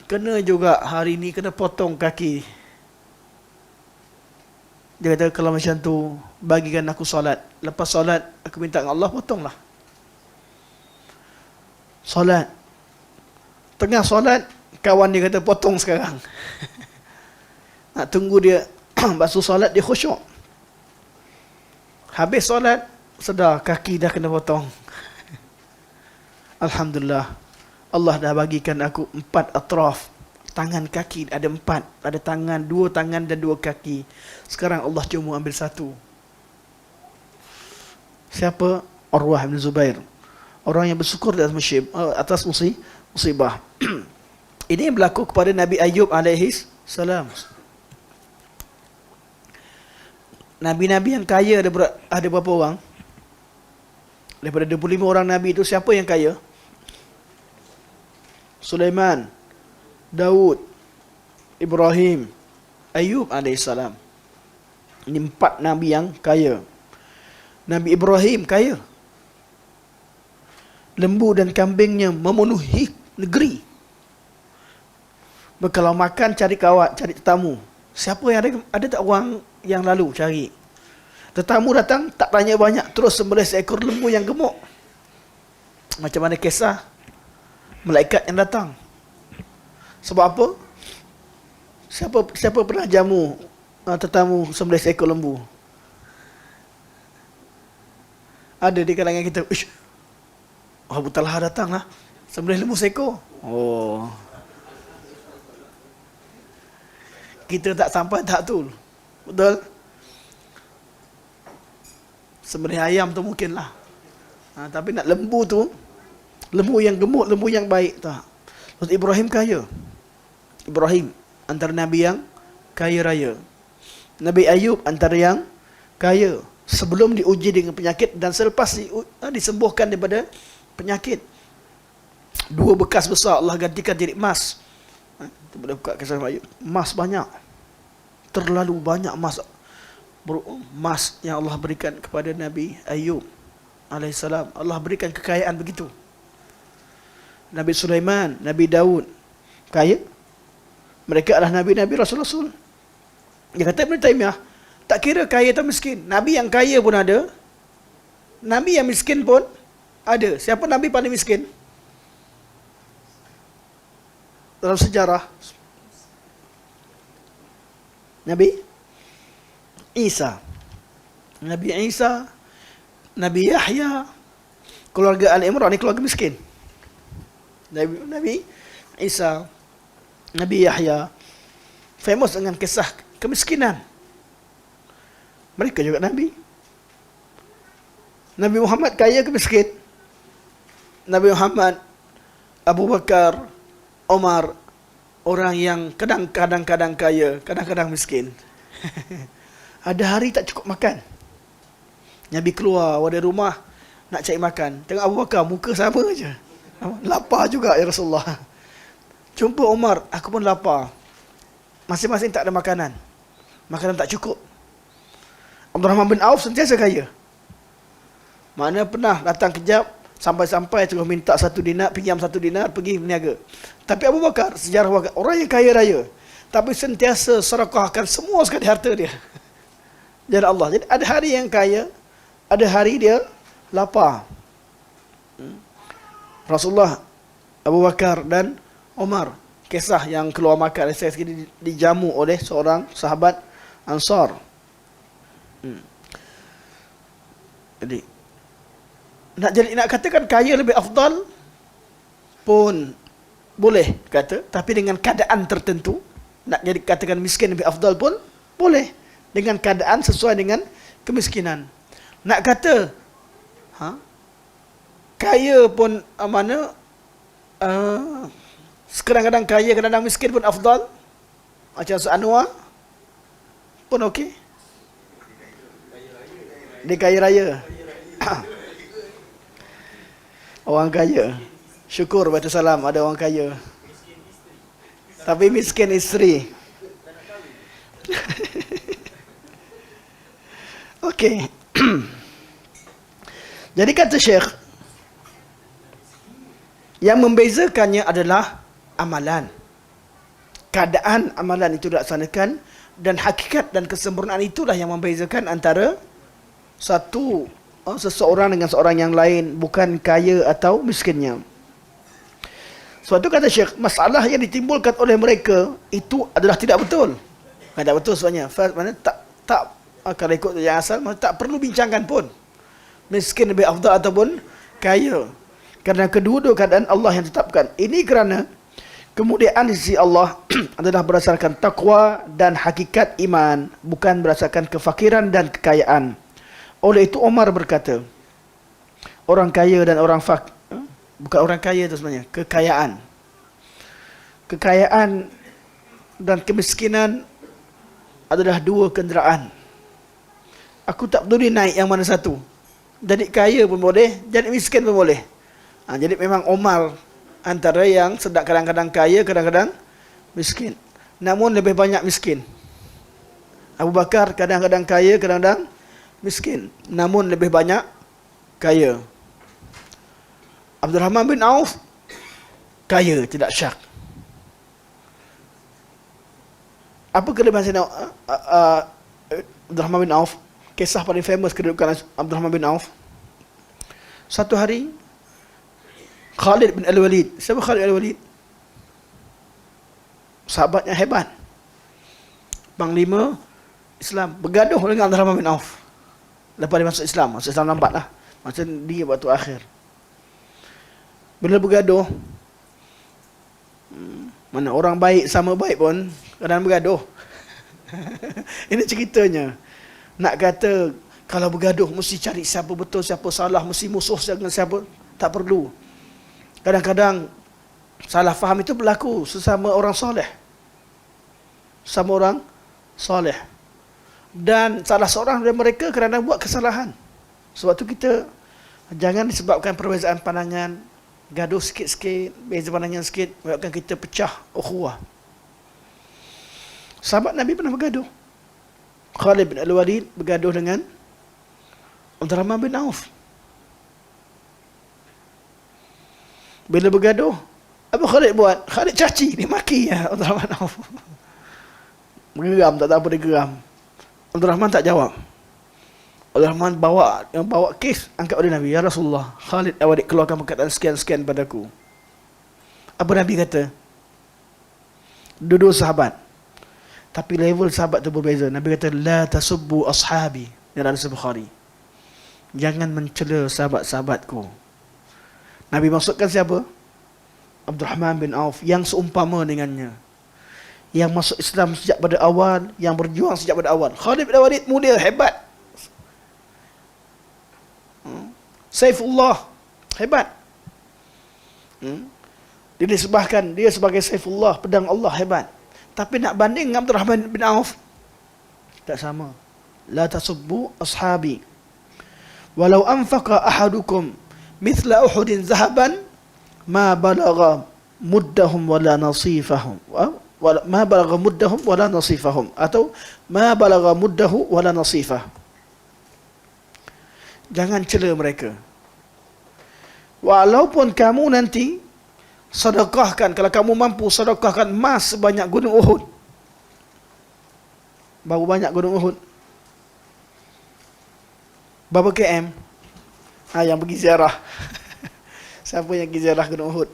kena juga hari ni kena potong kaki. Dia kata kalau macam tu, bagikan aku solat. Lepas solat, aku minta dengan Allah, potonglah. Solat. Tengah solat, kawan dia kata potong sekarang. Nak tunggu dia basuh solat, dia khusyuk. Habis solat, sedar kaki dah kena potong. Alhamdulillah, Allah dah bagikan aku 4 atraf. Tangan kaki ada 4. Ada tangan, 2 tangan dan 2 kaki. Sekarang Allah cuma ambil 1. Siapa? Urwah bin Zubair. Orang yang bersyukur di atas musibah. Ini yang berlaku kepada Nabi Ayub alaihi salam. Nabi-nabi yang kaya ada berapa orang? Daripada 25 orang Nabi itu, siapa yang kaya? Sulaiman, Daud, Ibrahim, Ayub alaihissalam. Ini 4 Nabi yang kaya. Nabi Ibrahim kaya. Lembu dan kambingnya memenuhi negeri. Kalau makan cari kawat, cari tetamu. Siapa yang ada tak orang yang lalu cari? Tetamu datang, tak tanya banyak, terus sembelih seekor lembu yang gemuk. Macam mana kisah malaikat yang datang? Sebab apa? Siapa pernah jamu tetamu sembelih seekor lembu? Ada di kalangan kita. Ish, Abu Talha datang lah, sembelih lembu seekor. Oh, kita tak sampai tak tu. Betul? Sembelih ayam tu mungkin lah. Tapi nak lembu tu, lembu yang gemuk, lembu yang baik tak. Terus Ibrahim kaya. Ibrahim antara Nabi yang kaya raya. Nabi Ayub antara yang kaya. Sebelum diuji dengan penyakit dan selepas disembuhkan daripada penyakit. 2 bekas besar Allah gantikan jadi emas. Kita boleh buka kisah Ayub. Emas banyak. Terlalu banyak emas. Emas yang Allah berikan kepada Nabi Ayub alaihissalam. Allah berikan kekayaan begitu. Nabi Sulaiman, Nabi Daud, kaya. Mereka adalah nabi-nabi, rasul-rasul. Dia kata Ibn Taymiyah, tak kira kaya atau miskin, nabi yang kaya pun ada, nabi yang miskin pun ada. Siapa nabi paling miskin dalam sejarah? Nabi Isa. Nabi Isa, Nabi Yahya, keluarga Al-Imran ni keluarga miskin. Nabi Isa, Nabi Yahya famous dengan kisah kemiskinan. Mereka juga Nabi. Nabi Muhammad kaya ke miskin? Nabi Muhammad, Abu Bakar, Omar, orang yang kadang-kadang kaya, kadang-kadang miskin. Ada hari tak cukup makan. Nabi keluar dari rumah nak cari makan. Tengok Abu Bakar, muka sama je. Lapar juga ya Rasulullah. Jumpa Umar, aku pun lapar. Masing-masing tak ada makanan. Makanan tak cukup. Abdul Rahman bin Auf sentiasa kaya. Mana pernah datang kejap, sampai-sampai terus minta 1 dinar, pinjam 1 dinar, pergi berniaga. Tapi Abu Bakar, sejarah orang yang kaya raya, tapi sentiasa sedekahkan semua sekali harta dia. Jadi Allah. Jadi ada hari yang kaya, ada hari dia lapar. Rasulullah, Abu Bakar dan Umar, kisah yang keluar makan sekali dijamu oleh seorang sahabat Ansar. Jadi nak katakan kaya lebih afdal pun boleh kata, tapi dengan keadaan tertentu. Nak jadi katakan miskin lebih afdal pun boleh, dengan keadaan sesuai dengan kemiskinan. Nak kata kaya pun mana kadang-kadang kaya, kadang-kadang miskin pun afdal, macam Anwar pun okey. Dia kaya raya. Orang kaya. Syukur baca salam ada orang kaya. Tapi miskin isteri. Okey. Jadi kata Syekh, yang membezakannya adalah amalan. Keadaan amalan itu dilaksanakan, dan hakikat dan kesempurnaan itulah yang membezakan antara seseorang dengan seorang yang lain, bukan kaya atau miskinnya. Sebab itu kata Syekh, masalah yang ditimbulkan oleh mereka itu adalah tidak betul. Tidak betul sebenarnya. Maksudnya tak kalau ikut yang asal, tak perlu bincangkan pun miskin lebih afdal ataupun kaya. Kerana kedua-dua keadaan Allah yang tetapkan. Ini kerana kemuliaan di sisi Allah adalah berdasarkan takwa dan hakikat iman, bukan berdasarkan kefakiran dan kekayaan. Oleh itu Umar berkata, orang kaya dan orang bukan orang kaya itu sebenarnya, kekayaan. Kekayaan dan kemiskinan adalah dua kenderaan. Aku tak peduli naik yang mana satu. Jadi kaya pun boleh, jadi miskin pun boleh. Jadi memang Umar antara yang sedang kadang-kadang kaya, kadang-kadang miskin. Namun lebih banyak miskin. Abu Bakar kadang-kadang kaya, kadang-kadang miskin. Namun lebih banyak kaya. Abdul Rahman bin Auf kaya, tidak syak. Apa kelebihan Sayyidina Abdul Rahman bin Auf? Kisah paling famous kedudukan Abdul Rahman bin Auf. Satu hari Khalid bin Al-Walid. Siapa Khalid bin Al-Walid? Sahabat yang hebat, panglima Islam, bergaduh dengan Abdul Rahman bin Auf. Lepas dia masuk Islam lambat lah. Macam dia waktu akhir. Bila bergaduh, mana orang baik sama baik pun kadang bergaduh. Ini ceritanya. Nak kata kalau bergaduh mesti cari siapa betul, siapa salah, mesti musuh dengan siapa, tak perlu. Kadang-kadang salah faham itu berlaku sesama orang soleh. Sama orang soleh. Dan salah seorang dari mereka kerana buat kesalahan. Sebab tu kita jangan disebabkan perbezaan pandangan, gaduh sikit-sikit, beza pandangan sikit, menyebabkan kita pecah ukhuwah. Sahabat Nabi pernah bergaduh. Khalid bin Al-Walid bergaduh dengan Abdul Rahman bin Auf. Bila bergaduh, apa Khalid buat? Khalid caci, dia maki ya Abdul Rahman bin Auf. Geram, tak tahu apa dia geram. Abdul Rahman tak jawab. Abdul Rahman bawa kes, angkat oleh Nabi. Ya Rasulullah, Khalid awadik keluarkan perkataan sekian-sekian padaku. Apa Nabi kata? Dua-dua sahabat, tapi level sahabat tu berbeza. Nabi kata, la tasubbu ashabi, dalam Sahih Bukhari. Jangan mencela sahabat-sahabatku. Nabi maksudkan siapa? Abdul Rahman bin Auf, yang seumpama dengannya, yang masuk Islam sejak pada awal, yang berjuang sejak pada awal. Khalid bin Walid mulia, hebat. Saifullah, hebat. Dia disebahkan, dia sebagai Saifullah, pedang Allah, hebat. Tapi nak banding dengan Abdul Rahman bin Auf, tak sama. La tasubbu ashabi. Walau anfaqa ahadukum mithla Uhudin zahaban ma balagha muddahum wala nasifahum. Ma balagha muddahum wala nasifahum, atau ma balagha muddahu wala nasifah. Jangan cela mereka. Walaupun kamu nanti sedekahkan, kalau kamu mampu sedekahkan emas sebanyak gunung Uhud. Berapa banyak gunung Uhud? Berapa km? Yang pergi ziarah. Siapa yang pergi ziarah gunung Uhud?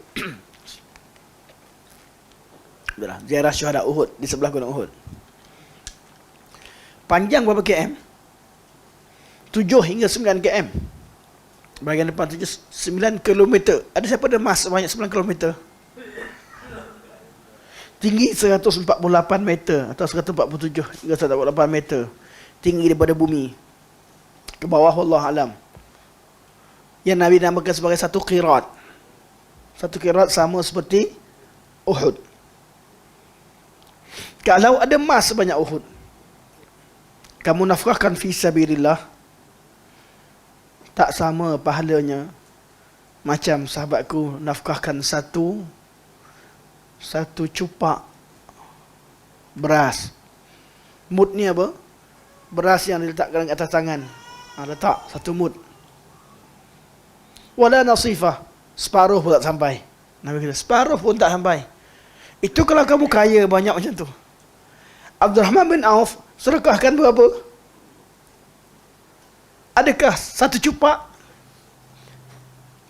Ziarah syuhada Uhud di sebelah gunung Uhud. Panjang berapa km? 7 hingga 9 km. Bahagian depan 9 km. Ada siapa ada emas sebanyak 9 km? Tinggi 148 meter atau 147 hingga 148 meter. Tinggi daripada bumi ke bawah, wallahu alam. Yang Nabi namakan sebagai satu qirat. Satu qirat sama seperti Uhud. Kalau ada emas sebanyak Uhud, kamu nafkahkan fi sabilillah, tak sama pahalanya macam sahabatku nafkahkan satu cupak beras. Mud ni apa? Beras yang diletakkan di atas tangan. Letak satu mud. Wala nasifah, separuh pun tak sampai. Nabi kata separuh pun tak sampai. Itu kalau kamu kaya banyak macam tu. Abdul Rahman bin Auf sedekahkan berapa? Adakah satu cupak?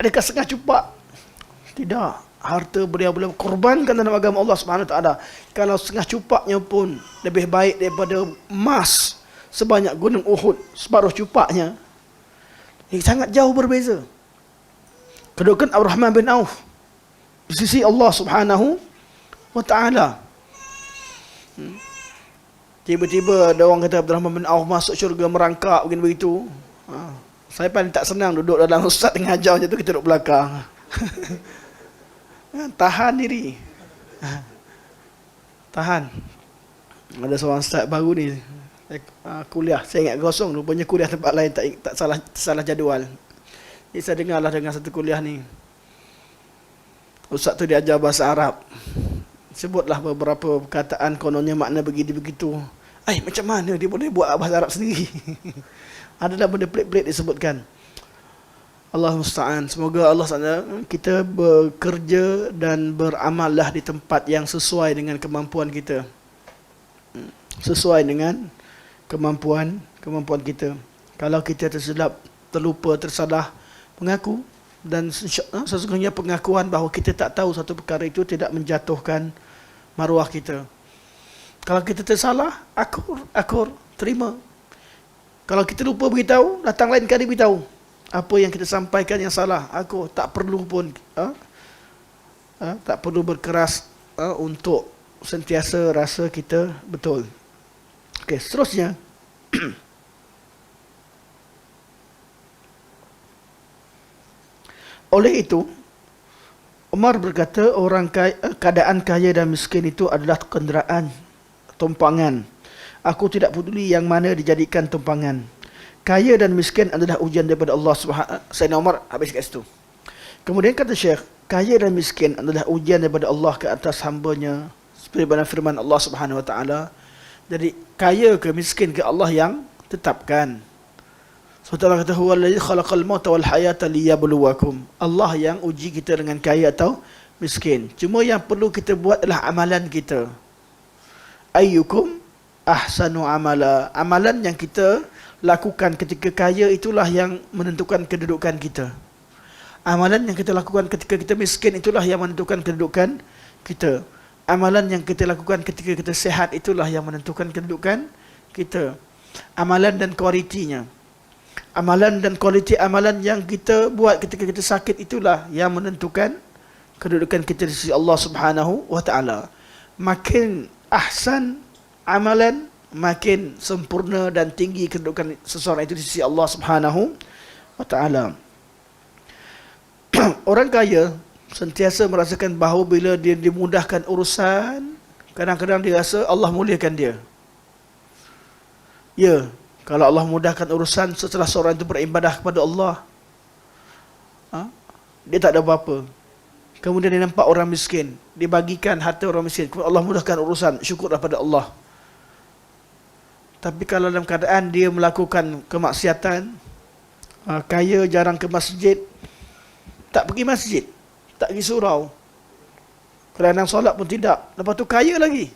Adakah setengah cupak? Tidak. Harta beliau korbankan dalam agama Allah Subhanahu Wa Taala. Kalau setengah cupaknya pun lebih baik daripada emas sebanyak gunung Uhud, separuh cupaknya. Ini sangat jauh berbeza. Kedudukan Abdul Rahman bin Auf di sisi Allah Subhanahu Wa Taala. Tiba-tiba ada orang kata Abdul Rahman bin Auf masuk syurga merangkak begini begitu. Saya paling tak senang duduk dalam ustaz tengah ajar macam tu, kita duduk belakang. Tahan diri. Tahan. Ada seorang ustaz baru ni, kuliah, saya ingat kosong, rupanya kuliah tempat lain, tak salah jadual. Jadi saya dengarlah dengan satu kuliah ni. Ustaz tu diajar bahasa Arab. Sebutlah beberapa perkataan, kononnya makna begitu-begitu. Macam mana dia boleh buat bahasa Arab sendiri? Adalah benda pelik-pelik disebutkan. Allah musta'an. Semoga Allah kita bekerja dan beramallah di tempat yang sesuai dengan kemampuan kita. Sesuai dengan kemampuan kita. Kalau kita tersilap, terlupa, tersalah, mengaku. Dan sesungguhnya pengakuan bahawa kita tak tahu satu perkara itu tidak menjatuhkan maruah kita. Kalau kita tersalah, akur, terima. Kalau kita lupa beritahu, datang lain kali beritahu apa yang kita sampaikan yang salah. Aku tak perlu pun tak perlu berkeras untuk sentiasa rasa kita betul. Okey, seterusnya. Oleh itu, Umar berkata, keadaan kaya dan miskin itu adalah kenderaan, tumpangan. Aku tidak peduli yang mana dijadikan tumpangan. Kaya dan miskin adalah ujian daripada Allah Subhanahu. Sayyidina Umar habis kat situ. Kemudian kata Syekh, kaya dan miskin adalah ujian daripada Allah ke atas hamba-Nya, seperti firman Allah Subhanahu Wa Taala. Jadi kaya ke miskin ke Allah yang tetapkan. Allah kata huwallazi khalaqal mauta wal hayata liyabluwakum. Allah yang uji kita dengan kaya atau miskin. Cuma yang perlu kita buat adalah amalan kita. Ayyukum ahsanu amala. Amalan yang kita lakukan ketika kaya itulah yang menentukan kedudukan kita. Amalan yang kita lakukan ketika kita miskin itulah yang menentukan kedudukan kita. Amalan yang kita lakukan ketika kita sehat itulah yang menentukan kedudukan kita. Amalan dan kualitinya. Amalan dan kualiti amalan yang kita buat ketika kita sakit itulah yang menentukan kedudukan kita di sisi Allah Subhanahu wa taala. Makin ahsan amalan, makin sempurna dan tinggi kedudukan seseorang itu di sisi Allah Subhanahu wa taala. Orang kaya sentiasa merasakan bahawa bila dia dimudahkan urusan, kadang-kadang dia rasa Allah muliakan dia. Ya, kalau Allah mudahkan urusan setelah seorang itu beribadah kepada Allah, dia tak ada apa-apa. Kemudian dia nampak orang miskin, dia bagikan harta orang miskin, Allah mudahkan urusan, syukur daripada Allah. Tapi kalau dalam keadaan dia melakukan kemaksiatan, kaya, jarang ke masjid, tak pergi masjid, tak pergi surau, kadang-kadang solat pun tidak, lepas tu kaya lagi,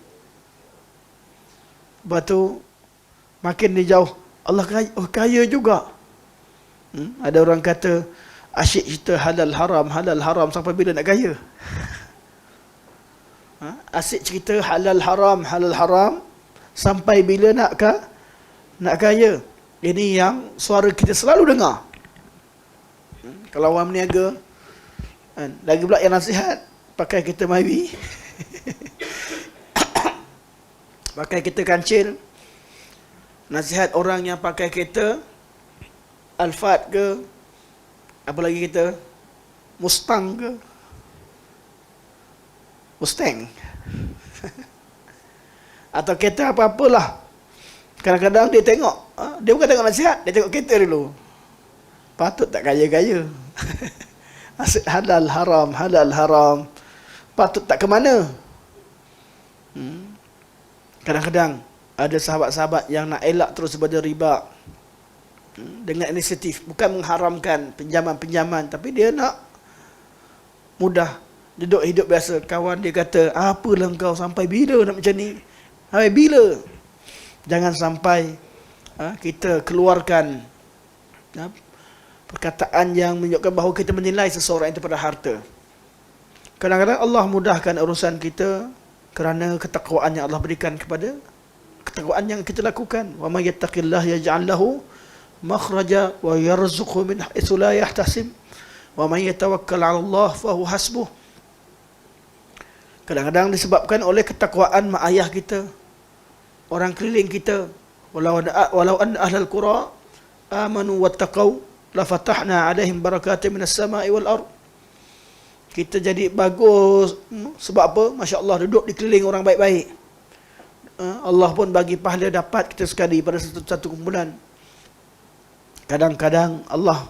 lepas tu makin dia jauh, Allah kaya, oh kaya juga. Ada orang kata asyik cerita halal haram sampai bila nak kaya? Asyik cerita halal haram sampai bila nak kaya? Ini yang suara kita selalu dengar. Kalau orang berniaga, lagi pula yang nasihat, pakai kereta Myvi, pakai kereta kancil. Nasihat orang yang pakai kereta Alphard ke, apa lagi kita, Mustang, atau kereta apa-apalah. Kadang-kadang dia tengok, dia bukan tengok nasihat, dia tengok kereta dulu. Patut tak kaya-kaya. Asyik halal haram, patut tak ke mana. Kadang-kadang ada sahabat-sahabat yang nak elak terus daripada riba, dengan inisiatif, bukan mengharamkan pinjaman-pinjaman, tapi dia nak mudah duduk hidup biasa. Kawan dia kata, apalah kau, sampai bila nak macam ni? Sampai bila? Jangan sampai kita keluarkan perkataan yang menunjukkan bahawa kita menilai seseorang itu pada harta. Kadang-kadang Allah mudahkan urusan kita kerana ketakwaan yang Allah berikan kepada ketakwaan yang kita lakukan. Wa may yattaqillaha yaj'al lahu makhraja wa yarzuqhu min haitsu la yahtasib wa may yatawakkal 'ala Allah fa huwa hasbuh. Kadang-kadang disebabkan oleh ketakwaan mak ayah kita, orang keliling kita. Walau anna ahlal qura amanu wattaqau la fatahna 'alaihim barakatin minas sama'i wal ard. Kita jadi bagus sebab apa? Masya-Allah, duduk di keliling orang baik-baik. Allah pun bagi pahala dapat kita sekali pada satu kumpulan. Kadang-kadang Allah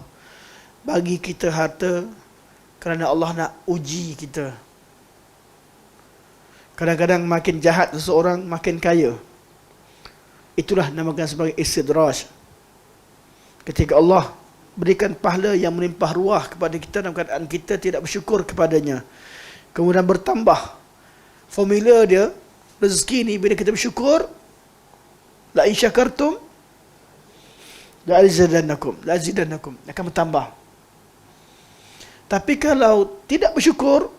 bagi kita harta kerana Allah nak uji kita. Kadang-kadang makin jahat seseorang, makin kaya. Itulah namakan sebagai istidraj. Ketika Allah berikan pahala yang melimpah ruah kepada kita dalam keadaan kita tidak bersyukur kepadanya, kemudian bertambah formula dia, rezeki ni bila kita bersyukur, la in syakartum la azidannakum, akan bertambah. Tapi kalau tidak bersyukur,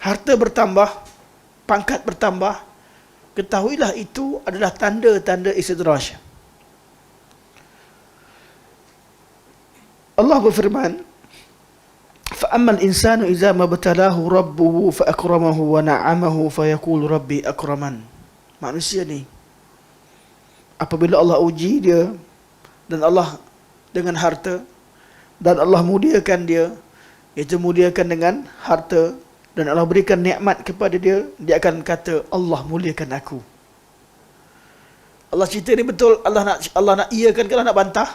harta bertambah, pangkat bertambah, ketahuilah itu adalah tanda-tanda istidraj. Allah berfirman, فَأَمَّا الْإِنسَانُ إِذَا مَا ابْتَلَاهُ رَبُّهُ فَأَكْرَمَهُ وَنَعَّمَهُ فَيَقُولُ رَبِّي أَكْرَمَنِ. Manusia ni, apabila Allah uji dia dan Allah dengan harta, dan Allah muliakan dia, iaitu muliakan dengan harta, dan Allah berikan nikmat kepada dia, dia akan kata, Allah muliakan aku. Allah cerita ni betul, Allah nak iakan ke Allah nak bantah?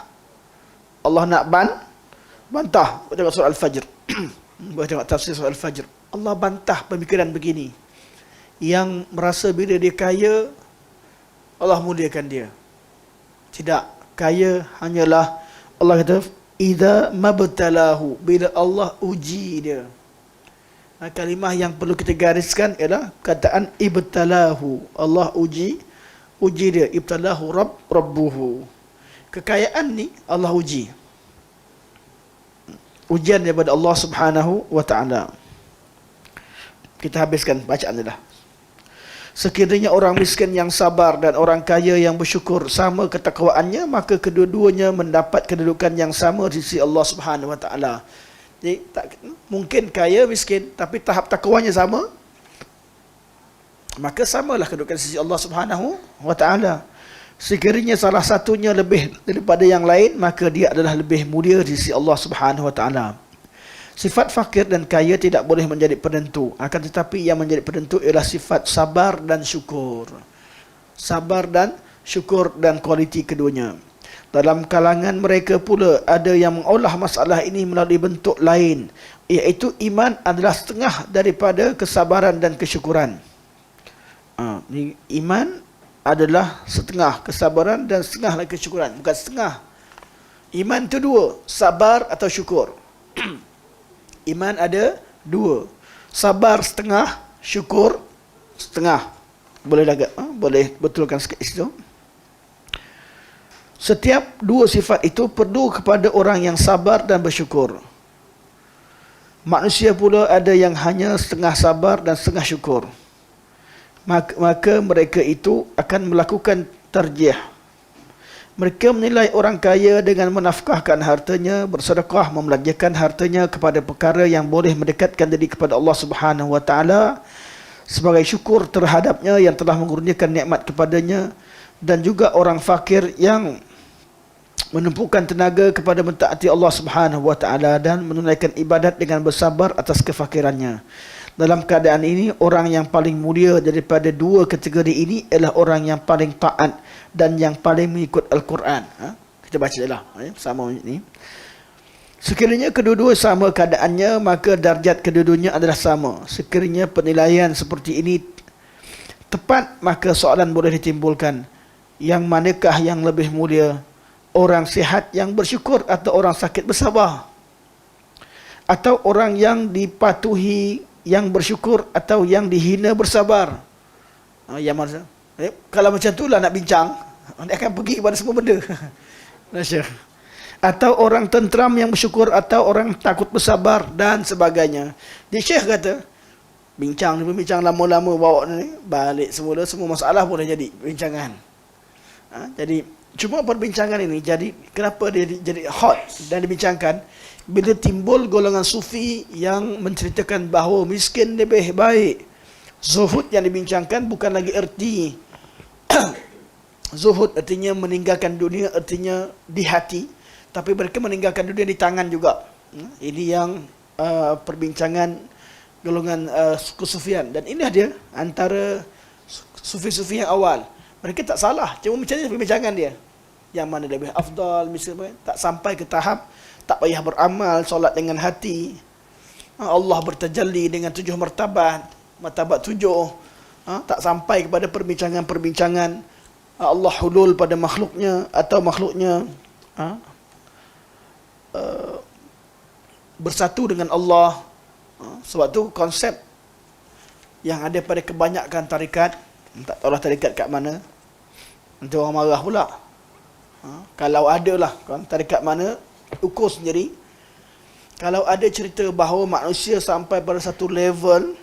Allah nak bantah. Tengok surah Al-Fajr. Boleh tengok tafsir surah Al-Fajr. Allah bantah pemikiran begini, yang merasa bila dia kaya Allah muliakan dia. Tidak. Kaya hanyalah Allah kata idza mabtalahu, bila Allah uji dia. Kalimah yang perlu kita gariskan ialah kataan ibtalahu. Allah uji dia. Ibtalahu rabbuhu. Kekayaan ni Allah uji. Ujian daripada Allah Subhanahu wa taala. Kita habiskan bacaan ni dah. Sekiranya orang miskin yang sabar dan orang kaya yang bersyukur sama ketakwaannya, maka kedua-duanya mendapat kedudukan yang sama di sisi Allah Subhanahu wa taala. Jadi tak mungkin kaya miskin tapi tahap takwanya sama, maka samalah kedudukan di sisi Allah Subhanahu wa taala. Sekiranya salah satunya lebih daripada yang lain, maka dia adalah lebih mulia di sisi Allah Subhanahu wa taala. Sifat fakir dan kaya tidak boleh menjadi penentu. Akan tetapi yang menjadi penentu ialah sifat sabar dan syukur. Sabar dan syukur dan kualiti keduanya. Dalam kalangan mereka pula ada yang mengolah masalah ini melalui bentuk lain, iaitu iman adalah setengah daripada kesabaran dan kesyukuran. Iman adalah setengah kesabaran dan setengah lagi kesyukuran. Bukan setengah. Iman itu dua, sabar atau syukur. Iman ada dua. Sabar setengah, syukur setengah. Boleh agak boleh betulkan sikit itu. Setiap dua sifat itu perlu kepada orang yang sabar dan bersyukur. Manusia pula ada yang hanya setengah sabar dan setengah syukur. Maka mereka itu akan melakukan tarjih. Mereka menilai orang kaya dengan menafkahkan hartanya, bersedekah, membelanjakan hartanya kepada perkara yang boleh mendekatkan diri kepada Allah Subhanahu wa taala sebagai syukur terhadapnya yang telah mengurniakan nikmat kepadanya, dan juga orang fakir yang menumpukan tenaga kepada mentaati Allah Subhanahu wa taala dan menunaikan ibadat dengan bersabar atas kefakirannya. Dalam keadaan ini, orang yang paling mulia daripada dua kategori ini ialah orang yang paling taat dan yang paling mengikut Al-Quran. Kita baca je lah, sama ini. Sekiranya kedua-dua sama keadaannya, maka darjat kedua-duanya adalah sama. Sekiranya penilaian seperti ini tepat, maka soalan boleh ditimbulkan. Yang manakah yang lebih mulia? Orang sihat yang bersyukur atau orang sakit bersabar? Atau orang yang dipatuhi yang bersyukur atau yang dihina bersabar? Yang mana? Kalau macam itulah nak bincang, dia akan pergi kepada semua benda. Atau orang tenteram yang bersyukur atau orang takut bersabar dan sebagainya. Dia Syekh kata, bincang lama-lama bawa ni, balik semula, semua masalah boleh jadi bincangan. Jadi cuma perbincangan ini jadi kenapa dia jadi hot dan dibincangkan bila timbul golongan sufi yang menceritakan bahawa miskin lebih baik. Zuhud yang dibincangkan bukan lagi erti zuhud artinya meninggalkan dunia, artinya di hati, tapi mereka meninggalkan dunia di tangan juga. Ini yang perbincangan golongan kesufian, dan inilah dia antara sufi-sufi yang awal. Mereka tak salah, cuma macam ni perbincangan dia, yang mana lebih afdal, misalnya tak sampai ke tahap tak payah beramal, solat dengan hati. Allah bertajalli dengan 7 martabat, martabat 7. Tak sampai kepada perbincangan-perbincangan Allah hulul pada makhluknya atau makhluknya bersatu dengan Allah. Sebab tu konsep yang ada pada kebanyakan tarikat, tak tahulah tarikat kat mana, nanti orang marah pula. Kalau ada lah tarikat mana, ukur sendiri. Kalau ada cerita bahawa manusia sampai pada satu level,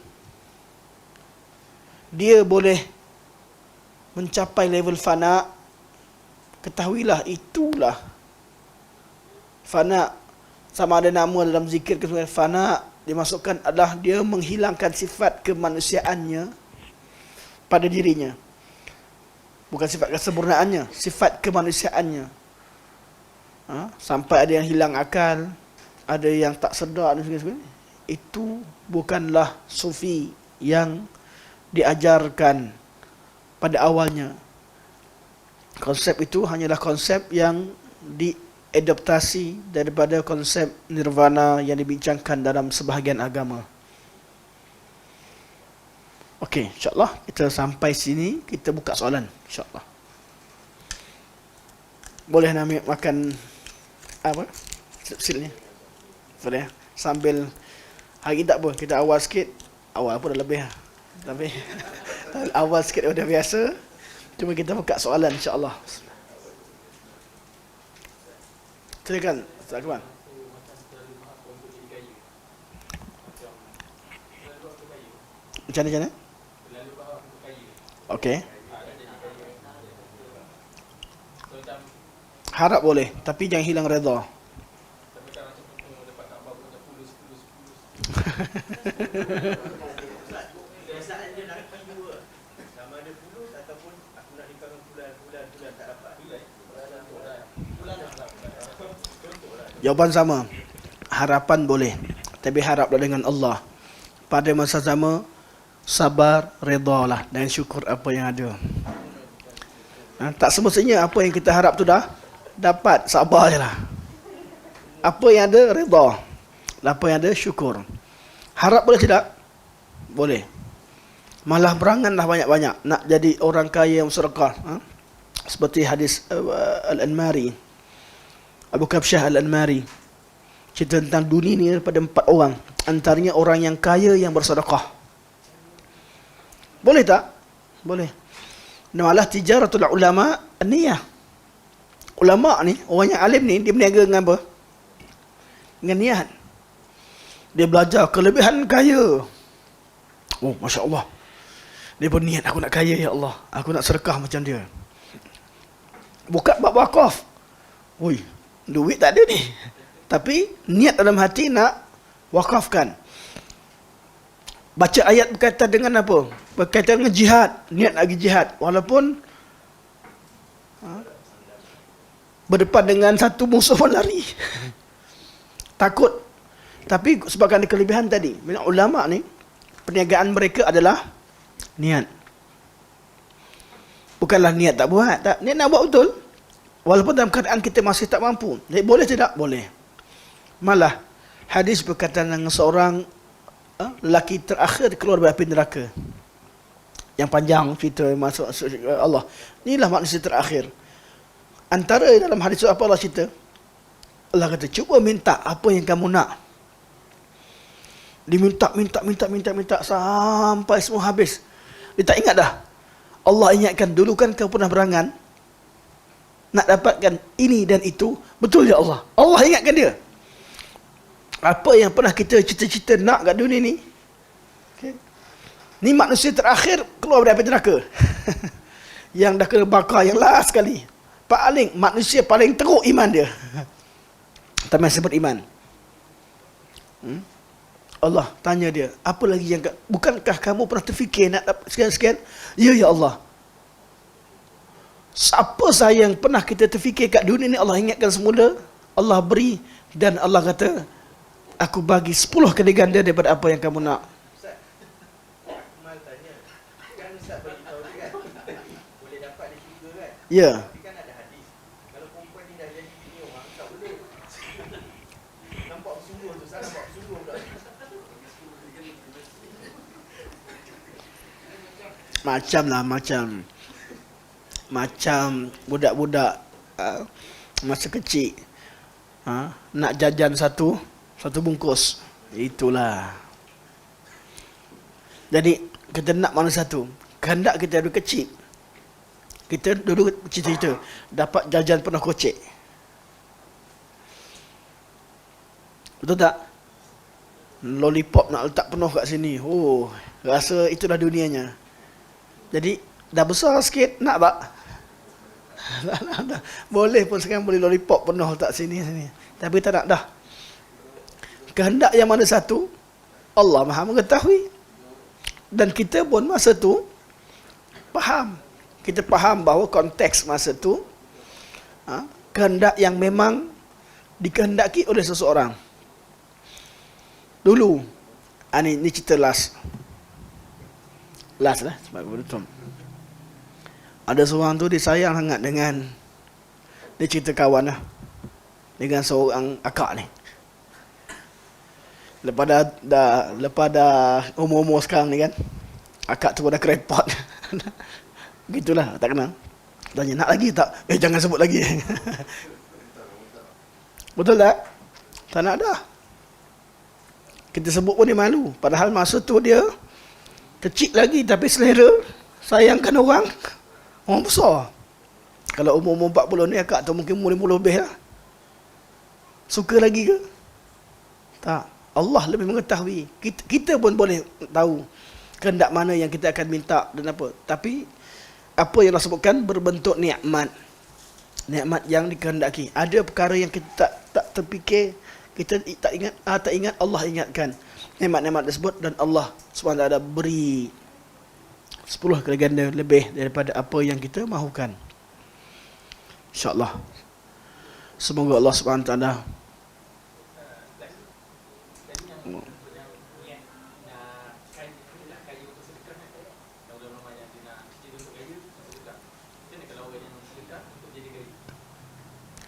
dia boleh mencapai level fana, ketahuilah itulah fana. Sama ada nama dalam zikir ke fana, dimasukkan adalah dia menghilangkan sifat kemanusiaannya pada dirinya. Bukan sifat kesempurnaannya, sifat kemanusiaannya. Sampai ada yang hilang akal, ada yang tak sedar dan sebagainya. Itu bukanlah sufi yang diajarkan pada awalnya. Konsep itu hanyalah konsep yang diadaptasi daripada konsep nirvana yang dibincangkan dalam sebahagian agama. Okey, insya-Allah kita sampai sini, kita buka soalan insya-Allah. Boleh nak ambil makan apa? Silnya. Boleh. Sambil hari tak apa, kita awal sikit. Awal pun dah lebih lah. Tapi awal sikit dah biasa. Cuma kita buka soalan insya-Allah. Silakan, Ustaz Akmal. Macam mana? Okey. Harap boleh, tapi jangan hilang redha. Jawapan sama. Harapan boleh, tapi haraplah dengan Allah. Pada masa sama, sabar, redalah dan syukur apa yang ada. Tak semestinya apa yang kita harap tu dah dapat, sabar je lah. Apa yang ada, reda. Apa yang ada, syukur. Harap boleh tidak? Boleh. Malah beranganlah banyak-banyak nak jadi orang kaya yang sedekah. Seperti hadis Al-Anmari, Abu Kabsyah Al-Anmari, cerita tentang dunia ni pada 4 orang. Antaranya orang yang kaya yang bersedekah. Boleh tak? Boleh. Malah tijaratul ulama niyah. Ulama ni, orang yang alim ni, dia berniaga dengan apa? Dengan niat. Dia belajar kelebihan kaya. Oh, Masya Allah. Dia berniat, aku nak kaya ya Allah. Aku nak sedekah macam dia. Buka bab wakaf. Ui, duit tak ada ni. Tapi niat dalam hati nak wakafkan. Baca ayat berkaitan dengan apa? Berkaitan dengan jihad. Niat nak pergi jihad. Walaupun berdepan dengan satu musuh pun lari. Takut. Tapi sebabkan ada kelebihan tadi. Ulama ni, perniagaan mereka adalah niat. Bukanlah niat tak buat. Tak. Niat nak buat betul. Walaupun dalam keadaan kita masih tak mampu. Jadi, boleh tidak? Boleh. Malah, hadis berkaitan dengan seorang lelaki terakhir keluar dari api neraka. Yang panjang cerita masuk Allah. Inilah manusia terakhir. Antara dalam hadis itu apa Allah cerita? Allah kata, cuba minta apa yang kamu nak. Diminta sampai semua habis. Dia tak ingat dah. Allah ingatkan, dulu kan kau pernah berangan nak dapatkan ini dan itu. Betul ya Allah? Allah ingatkan dia. Apa yang pernah kita cita-cita nak kat dunia ni, okay, ni manusia terakhir keluar dari api neraka. Yang dah kena bakar, yang last sekali. Manusia paling teruk iman dia. Tak masih beriman. Allah tanya dia, apa lagi yang, bukankah kamu pernah terfikir nak dapat sekian-sekian? Ya, ya Allah. Apa saya yang pernah kita terfikir kat dunia ni, Allah ingatkan semula, Allah beri, dan Allah kata, aku bagi 10 kali ganda daripada apa yang kamu nak. Ustaz, Akmal tanya, kan Ustaz bagi tahu dia kan, boleh dapat di syurga kan? Ya. Tapi kan ada hadis, kalau perempuan ni dah jadi bini orang, tak boleh. Nampak bersungguh tu, Ustaz nampak bersungguh pula. Macam budak-budak masa kecil nak jajan satu bungkus. Itulah. Jadi kita nak mana satu. Kehendak kita dulu kecil. Kita dulu cita-cita dapat jajan penuh kocek. Betul tak? Lollipop nak letak penuh kat sini. Oh, rasa itulah dunianya. Jadi dah besar sikit, nak tak? Boleh pun sekarang boleh lollipop penuh letak sini. Tapi tak nak dah. Kehendak yang mana satu, Allah Maha mengetahui. Dan kita pun masa tu faham. Kita faham bahawa konteks masa tu kehendak yang memang dikehendaki oleh seseorang. Dulu, ni cerita last lah sebab betul. Ada seorang tu dia sayang sangat dengan, dia cerita kawan lah, dengan seorang akak ni. Lepas dah umur-umur sekarang ni kan, akak tu dah kerepot. Begitulah, tak kenal. Tanya, nak lagi tak? Jangan sebut lagi. Betul tak? Tak nak dah. Kita sebut pun dia malu. Padahal masa tu dia kecil lagi tapi selera sayangkan orang besar. Kalau umur 40 ni akak atau mungkin umur 50 lebih lah. Suka lagi ke? Tak. Allah lebih mengetahui. Kita pun boleh tahu kehendak mana yang kita akan minta dan apa. Tapi apa yang Allah sebutkan berbentuk nikmat. Nikmat yang dikehendaki. Ada perkara yang kita tak terfikir, kita tak ingat, Allah ingatkan nikmat-nikmat tersebut, dan Allah SWT beri 10 kali ganda lebih daripada apa yang kita mahukan. InsyaAllah. Semoga Allah SWT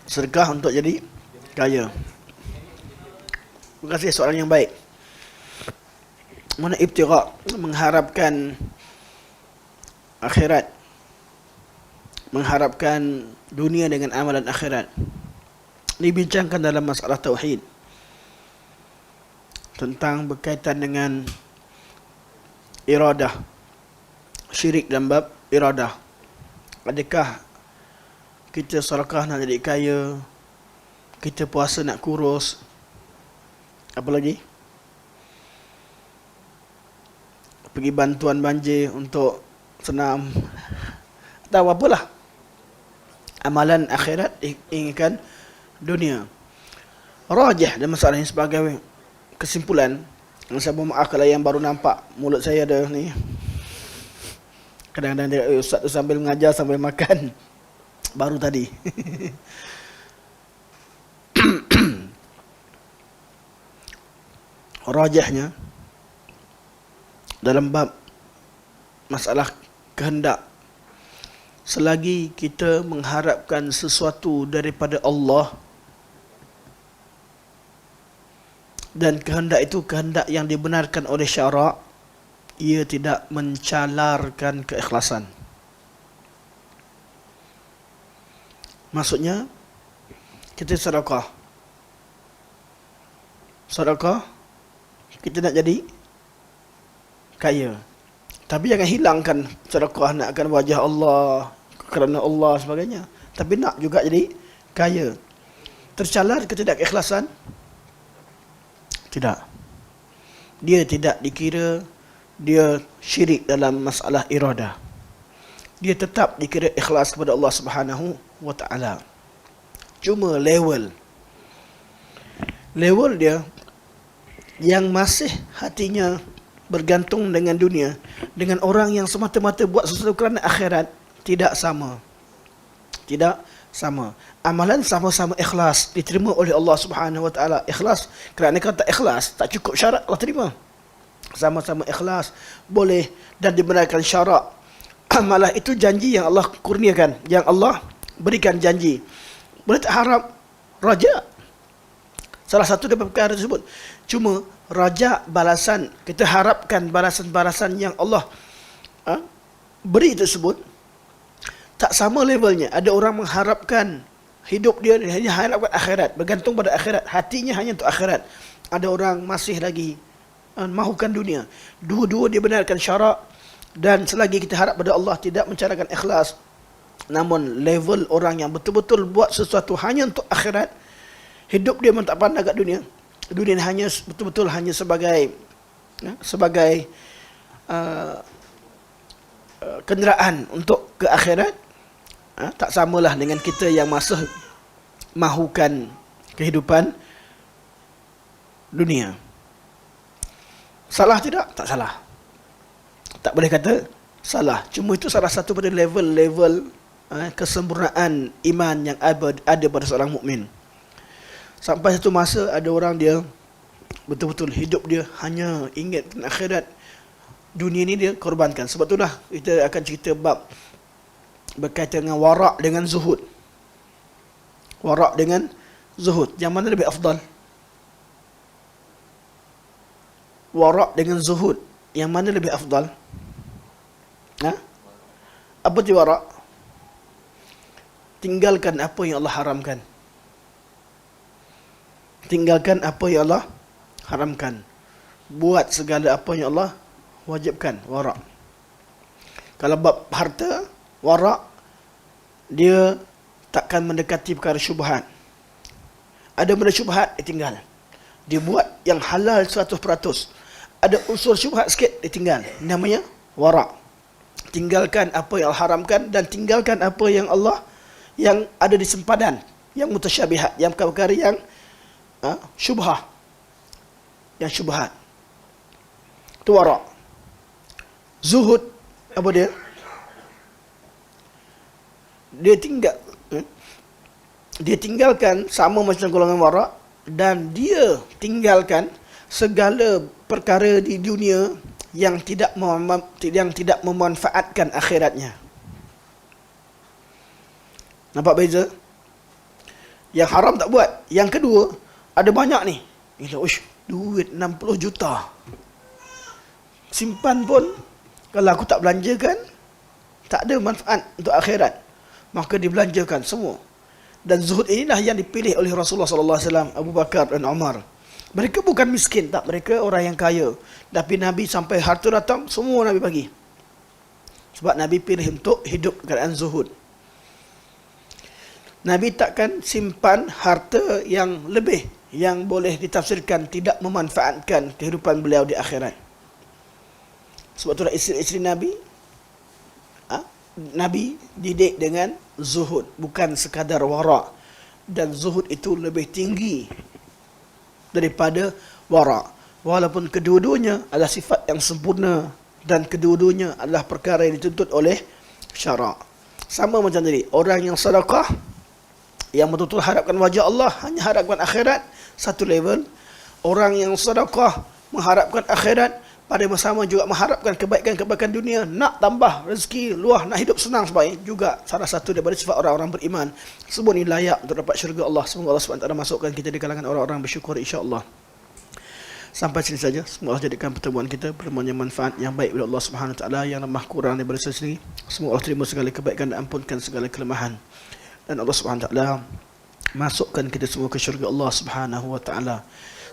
sedekah untuk jadi kaya. Terima kasih, soalan yang baik. Mana ibtigha, mengharapkan akhirat, mengharapkan dunia dengan amalan akhirat. Dibincangkan dalam masalah tauhid tentang berkaitan dengan iradah, syirik dalam bab iradah. Adakah kita sedekah nak jadi kaya, kita puasa nak kurus, apa lagi? Pergi bantuan banjir untuk senam, tahu apalah. Amalan akhirat inginkan dunia. Rajih dan masalah ini sebagai kesimpulan. Saya mohon maaf kalau yang baru nampak mulut saya ada ni. Kadang-kadang dia, ustaz tu sambil mengajar sambil makan. Baru tadi. Rajihnya dalam bab masalah kehendak, selagi kita mengharapkan sesuatu daripada Allah dan kehendak itu kehendak yang dibenarkan oleh syarak, ia tidak mencalarkan keikhlasan. Maksudnya, kita sedekah, kita nak jadi kaya, tapi jangan hilangkan sedekah nakkan wajah Allah, kerana Allah sebagainya. Tapi nak juga jadi kaya. Tercalar ke tidak keikhlasan? Tidak. Dia tidak dikira dia syirik dalam masalah iradah. Dia tetap dikira ikhlas kepada Allah Subhanahu wa ta'ala. Cuma level dia yang masih hatinya bergantung dengan dunia, dengan orang yang semata-mata buat sesuatu kerana akhirat, tidak sama. Tidak sama. Amalan sama-sama ikhlas, diterima oleh Allah Subhanahu wa ta'ala. Ikhlas, kerana kalau tak ikhlas, tak cukup syarat Allah terima. Sama-sama ikhlas boleh dan dibenarkan syarat. Malah itu janji yang Allah kurniakan, yang Allah berikan janji. Boleh tak harap raja? Salah satu daripada perkara tersebut. Cuma raja balasan, kita harapkan balasan-balasan yang Allah beri tersebut tak sama levelnya. Ada orang mengharapkan hidup dia hanya harapkan akhirat, bergantung pada akhirat, hatinya hanya untuk akhirat. Ada orang masih lagi mahukan dunia. Dua-dua dia benarkan syarak, dan selagi kita harap pada Allah, tidak mencarakan ikhlas. Namun level orang yang betul-betul buat sesuatu hanya untuk akhirat, hidup dia memang tak pandang kat dunia. Dunia hanya betul-betul hanya sebagai kenderaan untuk ke akhirat. Tak samalah dengan kita yang masih mahukan kehidupan dunia. Salah tidak? Tak salah. Tak boleh kata salah. Cuma itu salah satu pada level-level kesempurnaan iman yang ada pada seorang mukmin. Sampai satu masa ada orang dia betul-betul hidup dia hanya ingat akhirat, dunia ni dia korbankan. Sebab itulah kita akan cerita bab berkaitan dengan warak dengan zuhud. Warak dengan zuhud, yang mana lebih afdal? Warak dengan zuhud, yang mana lebih afdal? Apa tu warak? tinggalkan apa yang Allah haramkan. Tinggalkan apa yang Allah haramkan. Buat segala apa yang Allah wajibkan, wara'. Kalau bab harta, wara', dia takkan mendekati perkara syubhat. Ada benda syubhat, dia tinggal. Dia buat yang halal 100%. Ada unsur syubhat sikit, dia tinggal. Namanya wara'. Tinggalkan apa yang Allah haramkan dan tinggalkan apa yang Allah yang ada di sempadan, yang mutasyabihat, yang perkara yang syubhah, yang syubhat. Itu wara'. Zuhud, apa dia? Dia tinggalkan sama macam golongan wara', dan dia tinggalkan segala perkara di dunia yang tidak memanfaatkan akhiratnya. Nampak beza? Yang haram tak buat. Yang kedua, ada banyak ni. Duit 60 juta. Simpan pun, kalau aku tak belanjakan, tak ada manfaat untuk akhirat. Maka dibelanjakan semua. Dan zuhud inilah yang dipilih oleh Rasulullah SAW, Abu Bakar dan Umar. Mereka bukan miskin, tak. Mereka orang yang kaya. Tapi Nabi sampai harta datang, semua Nabi bagi. Sebab Nabi pilih untuk hidup keadaan zuhud. Nabi takkan simpan harta yang lebih, yang boleh ditafsirkan tidak memanfaatkan kehidupan beliau di akhirat. Sebab itulah isteri-isteri Nabi, Nabi didik dengan zuhud, bukan sekadar wara'. Dan zuhud itu lebih tinggi daripada wara'. Walaupun kedua-duanya adalah sifat yang sempurna dan kedua-duanya adalah perkara yang dituntut oleh syarak. Sama macam tadi, orang yang sedekah, yang betul-betul harapkan wajah Allah, hanya harapkan akhirat, satu level. Orang yang sedekah mengharapkan akhirat, pada masa sama juga mengharapkan kebaikan-kebaikan dunia, nak tambah rezeki luah, nak hidup senang sebaik, juga salah satu daripada sifat orang-orang beriman. Semua ini layak untuk dapat syurga Allah. Semoga Allah SWT masukkan kita di kalangan orang-orang bersyukur, insya-Allah. Sampai sini saja. Semoga Allah jadikan pertemuan kita pertemuan yang manfaat, yang baik oleh Allah SWT, yang lemah kurang daripada saya sendiri. Semoga Allah terima segala kebaikan dan ampunkan segala kelemahan. Dan Allah SWT masukkan kita semua ke syurga Allah SWT.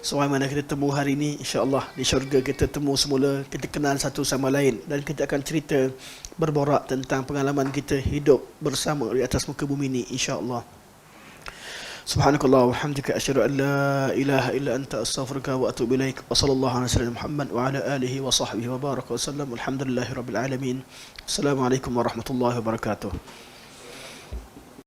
Sebagaimana kita temu hari ini, insya-Allah di syurga kita temu semula, kita kenal satu sama lain, dan kita akan cerita, berborak tentang pengalaman kita hidup bersama di atas muka bumi ini, insya-Allah. Subhanakallah wa hamdika asyhadu an la ilaha illa anta astaghfiruka wa atubu ilaik. Wa sallallahu ala sayyidina Muhammad wa ala alihi wa sahbihi wa baraka wa sallam. Alhamdulillahirabbil alamin. Assalamualaikum warahmatullahi wabarakatuh.